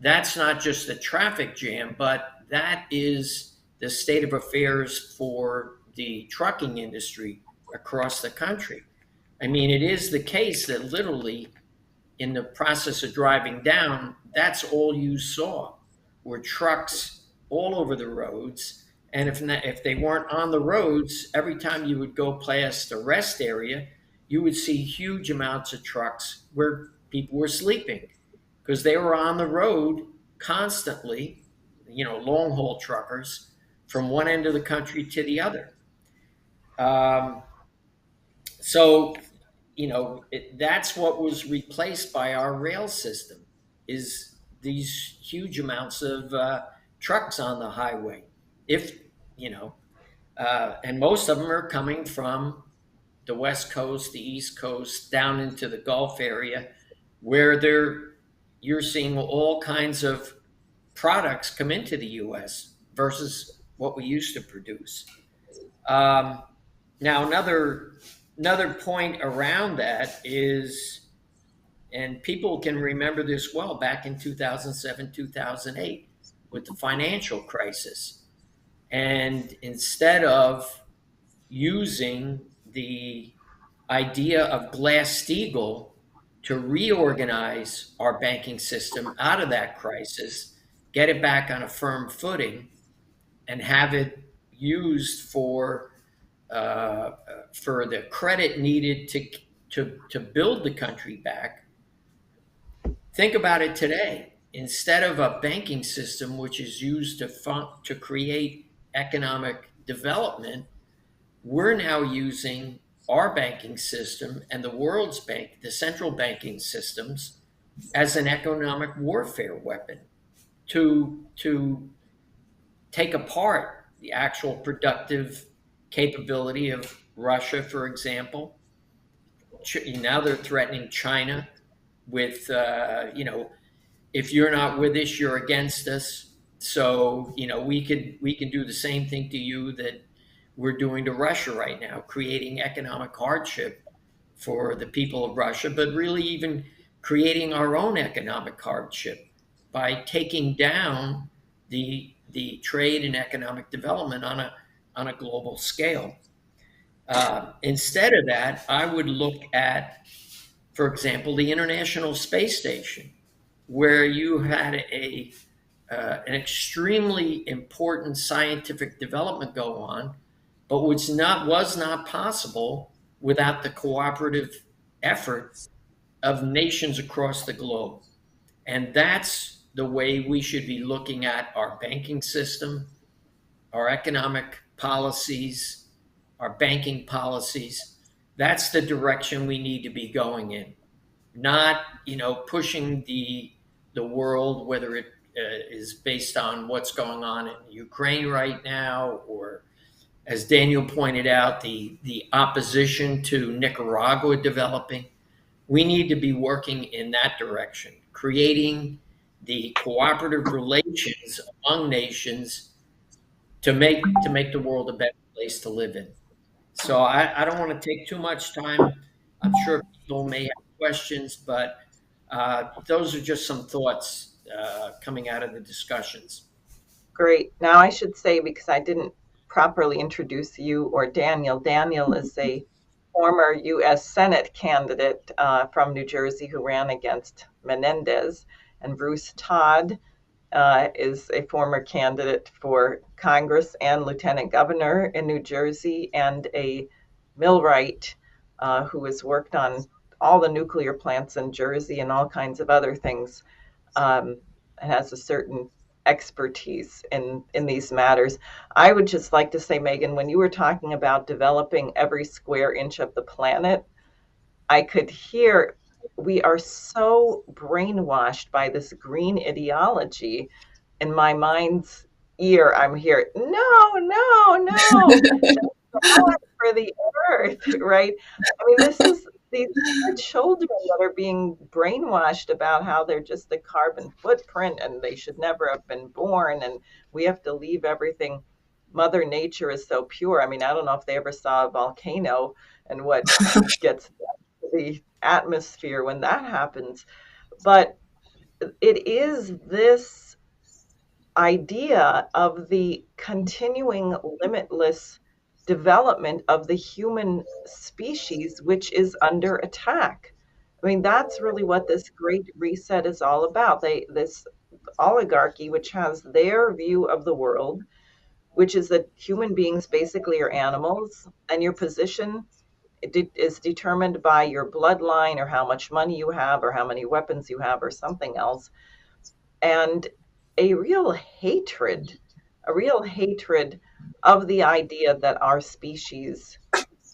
that's not just a traffic jam, but that is the state of affairs for the trucking industry across the country. I mean, it is the case that literally in the process of driving down, that's all you saw were trucks all over the roads. And if they weren't on the roads, every time you would go past a rest area, you would see huge amounts of trucks where people were sleeping because they were on the road constantly, long haul truckers from one end of the country to the other. That's what was replaced by our rail system, is these huge amounts of trucks on the highway. And most of them are coming from the West Coast, the East Coast, down into the Gulf area, where you're seeing all kinds of products come into the U.S. versus what we used to produce. Now, another point around that is, and people can remember this well, back in 2007, 2008, with the financial crisis. And instead of using the idea of Glass-Steagall to reorganize our banking system out of that crisis, get it back on a firm footing, and have it used for the credit needed to build the country back. Think about it today. Instead of a banking system which is used to create economic development, we're now using our banking system and the world's bank, the central banking systems, as an economic warfare weapon to take apart the actual productive capability of Russia, for example. Now they're threatening China with, if you're not with us, you're against us. So, we can do the same thing to you that we're doing to Russia right now, creating economic hardship for the people of Russia, but really even creating our own economic hardship by taking down the trade and economic development on a global scale. Instead of that, I would look at, for example, the International Space Station, where you had an extremely important scientific development go on, but which was not possible without the cooperative effort of nations across the globe. And that's the way we should be looking at our banking system, our economic policies, our banking policies. That's the direction we need to be going in. Not, pushing the world, whether it is based on what's going on in Ukraine right now, or as Daniel pointed out, the opposition to Nicaragua developing. We need to be working in that direction, creating the cooperative relations among nations to make the world a better place to live in. So I don't want to take too much time. I'm sure people may have questions, but those are just some thoughts coming out of the discussions. Great. Now I should say, because I didn't properly introduce you or Daniel, Daniel is a former U.S. Senate candidate from New Jersey who ran against Menendez, and Bruce Todd is a former candidate for Congress and lieutenant governor in New Jersey, and a millwright who has worked on all the nuclear plants in Jersey and all kinds of other things, and has a certain expertise in these matters. I would just like to say, Megan, when you were talking about developing every square inch of the planet, I could hear we are so brainwashed by this green ideology. In my mind's ear, I'm here, no, for the earth, right? I mean, this is these poor children that are being brainwashed about how they're just a carbon footprint and they should never have been born, and we have to leave everything. Mother Nature is so pure. I mean, I don't know if they ever saw a volcano and what gets the atmosphere when that happens, but it is this idea of the continuing limitless development of the human species, which is under attack. I mean, that's really what this great reset is all about. This oligarchy, which has their view of the world, which is that human beings basically are animals, and your position is determined by your bloodline or how much money you have or how many weapons you have or something else. And a real hatred of the idea that our species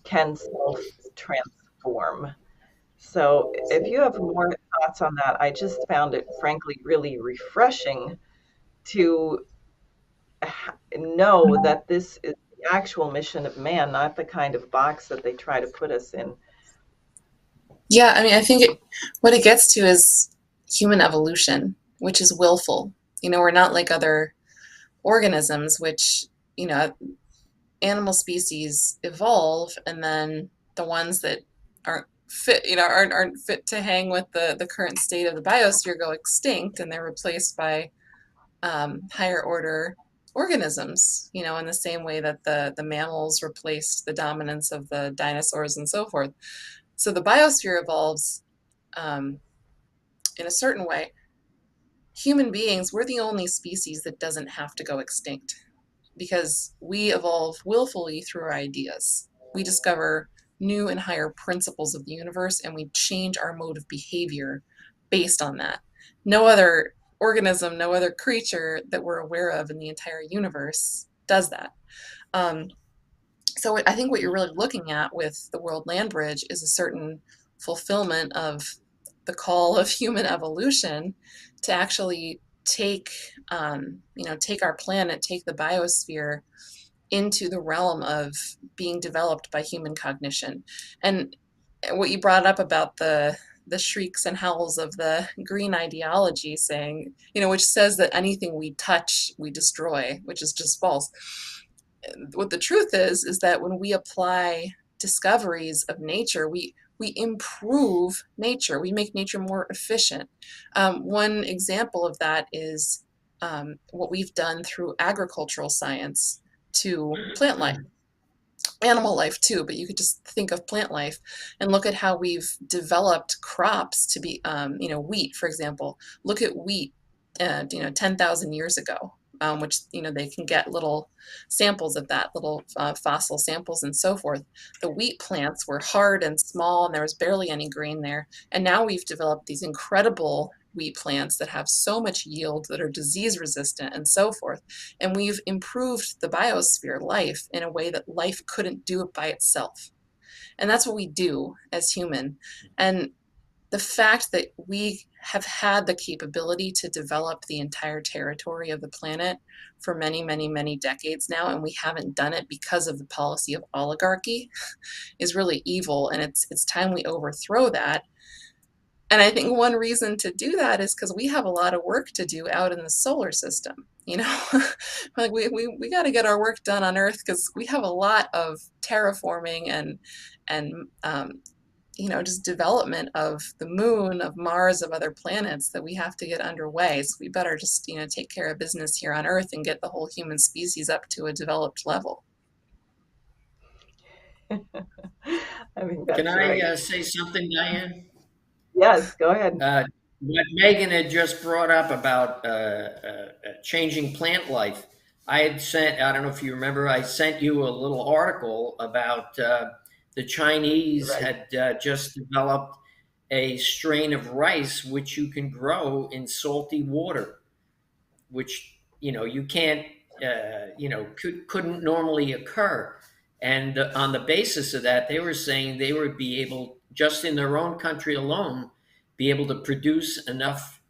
can self-transform. So if you have more thoughts on that, I just found it frankly really refreshing to know that this is the actual mission of man, not the kind of box that they try to put us in. Yeah, I mean, I think what it gets to is human evolution, which is willful. We're not like other organisms, which, animal species evolve, and then the ones that aren't fit, aren't fit to hang with the current state of the biosphere go extinct, and they're replaced by higher order organisms, in the same way that the mammals replaced the dominance of the dinosaurs and so forth. So the biosphere evolves in a certain way. Human beings, we're the only species that doesn't have to go extinct, because we evolve willfully through our ideas. We discover new and higher principles of the universe, and we change our mode of behavior based on that. No other organism, no other creature that we're aware of in the entire universe does that. So I think what you're really looking at with the World Land Bridge is a certain fulfillment of the call of human evolution to actually take our planet, take the biosphere into the realm of being developed by human cognition. And what you brought up about the shrieks and howls of the green ideology saying, which says that anything we touch, we destroy, which is just false. what the truth is that when we apply discoveries of nature, we improve nature. We make nature more efficient. One example of that is what we've done through agricultural science to plant life. Animal life too, but you could just think of plant life and look at how we've developed crops to be, wheat, for example. Look at wheat, 10,000 years ago, which, they can get little samples of that, little fossil samples and so forth. The wheat plants were hard and small, and there was barely any grain there. And now we've developed these incredible wheat plants that have so much yield, that are disease resistant and so forth. And we've improved the biosphere, life, in a way that life couldn't do it by itself. And that's what we do as human. And the fact that we have had the capability to develop the entire territory of the planet for many, many, many decades now, and we haven't done it because of the policy of oligarchy, is really evil. And it's time we overthrow that. And I think one reason to do that is because we have a lot of work to do out in the solar system. Like we got to get our work done on Earth, because we have a lot of terraforming and just development of the moon, of Mars, of other planets that we have to get underway. So we better just take care of business here on Earth and get the whole human species up to a developed level. I think that's Can I right. say something, Diane? Yes, go ahead. What Megan had just brought up about changing plant life, I had sent, I don't know if you remember, I sent you a little article about the Chinese Right. had just developed a strain of rice which you can grow in salty water, which you can't couldn't normally occur. And on the basis of that, they were saying they would be able, just in their own country alone, be able to produce enough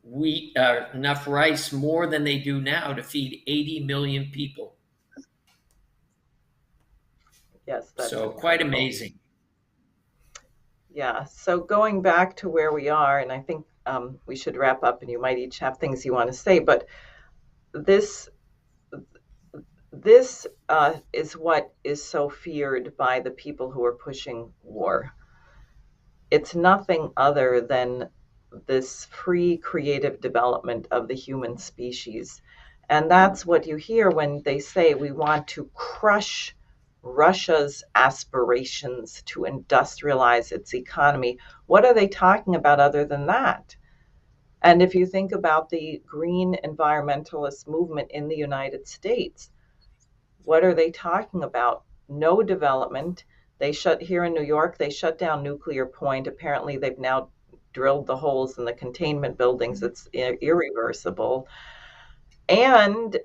wheat, enough rice, more than they do now, to feed 80 million people. Yes, that's So quite incredible. amazing. Yeah. So going back to where we are, and I think we should wrap up, and you might each have things you want to say, but this this is what is so feared by the people who are pushing war. It's nothing other than this free creative development of the human species. And that's what you hear when they say we want to crush Russia's aspirations to industrialize its economy. What are they talking about other than that? And if you think about the green environmentalist movement in the United States, what are they talking about? No development. Here in New York, they shut down Nuclear Point. Apparently, they've now drilled the holes in the containment buildings. It's irreversible. And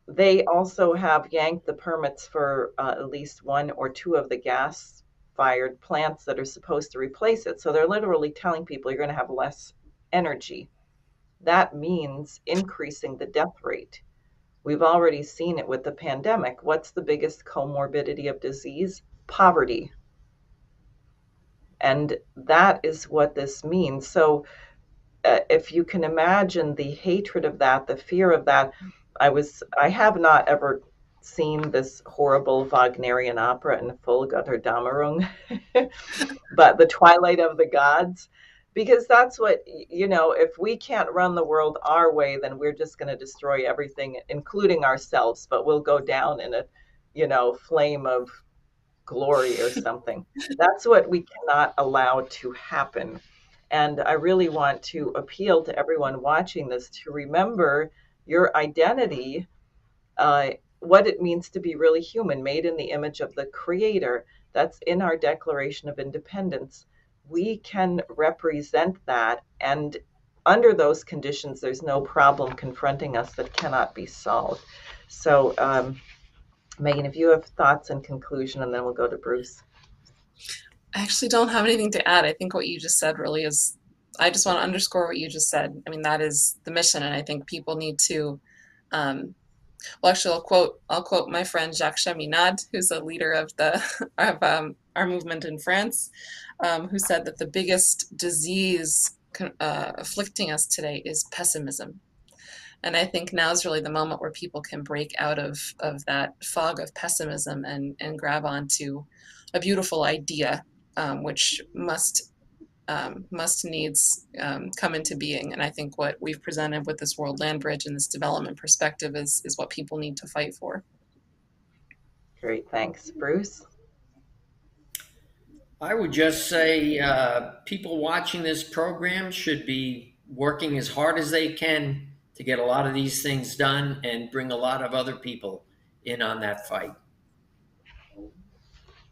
they also have yanked the permits for at least one or two of the gas fired plants that are supposed to replace it. So they're literally telling people you're going to have less energy. That means increasing the death rate. We've already seen it with the pandemic. What's the biggest comorbidity of disease? Poverty. And that is what this means. So if you can imagine the hatred of that, the fear of that, I have not ever seen this horrible Wagnerian opera in full, Götterdämmerung, but the Twilight of the Gods, because that's what, if we can't run the world our way, then we're just going to destroy everything, including ourselves, but we'll go down in a, flame of glory or something. That's what we cannot allow to happen. And I really want to appeal to everyone watching this to remember your identity, what it means to be really human, made in the image of the Creator. That's in our Declaration of Independence. We can represent that, and under those conditions, there's no problem confronting us that cannot be solved. So, Megan, if you have thoughts in conclusion, and then we'll go to Bruce. I actually don't have anything to add. I think what you just said really is, I just want to underscore what you just said. I mean, that is the mission, and I think people need to, well, actually, I'll quote my friend Jacques Cheminade, who's a leader of our movement in France, who said that the biggest disease afflicting us today is pessimism. And I think now is really the moment where people can break out of that fog of pessimism and grab onto a beautiful idea, which must needs come into being. And I think what we've presented with this World Land Bridge and this development perspective is what people need to fight for. Great, thanks. Bruce? I would just say people watching this program should be working as hard as they can to get a lot of these things done and bring a lot of other people in on that fight.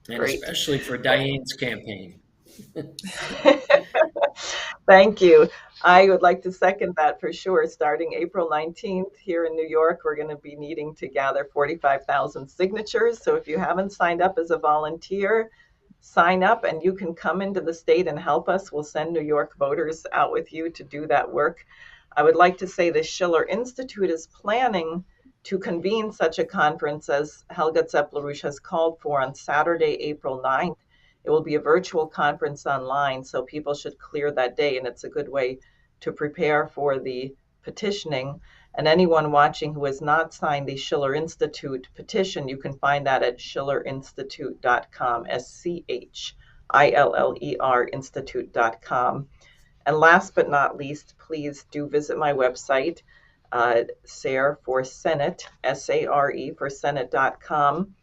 And Great. especially for Diane's campaign. Thank you. I would like to second that for sure. Starting April 19th here in New York, we're going to be needing to gather 45,000 signatures. So if you haven't signed up as a volunteer, sign up and you can come into the state and help us. We'll send New York voters out with you to do that work. I would like to say the Schiller Institute is planning to convene such a conference as Helga Zepp-LaRouche has called for on Saturday, April 9th. It will be a virtual conference online, so people should clear that day, and it's a good way to prepare for the petitioning. And anyone watching who has not signed the Schiller Institute petition, you can find that at schillerinstitute.com, SCHILLER institute.com. And last but not least, please do visit my website, Sare for Senate, SARE for Senate.com.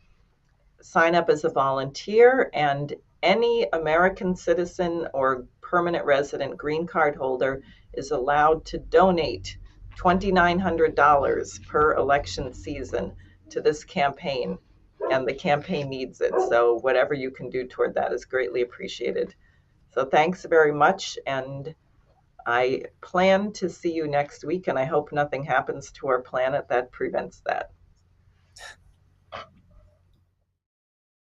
Sign up as a volunteer, and any American citizen or permanent resident green card holder is allowed to donate $2,900 per election season to this campaign, and the campaign needs it. So whatever you can do toward that is greatly appreciated. So thanks very much, and I plan to see you next week, and I hope nothing happens to our planet that prevents that.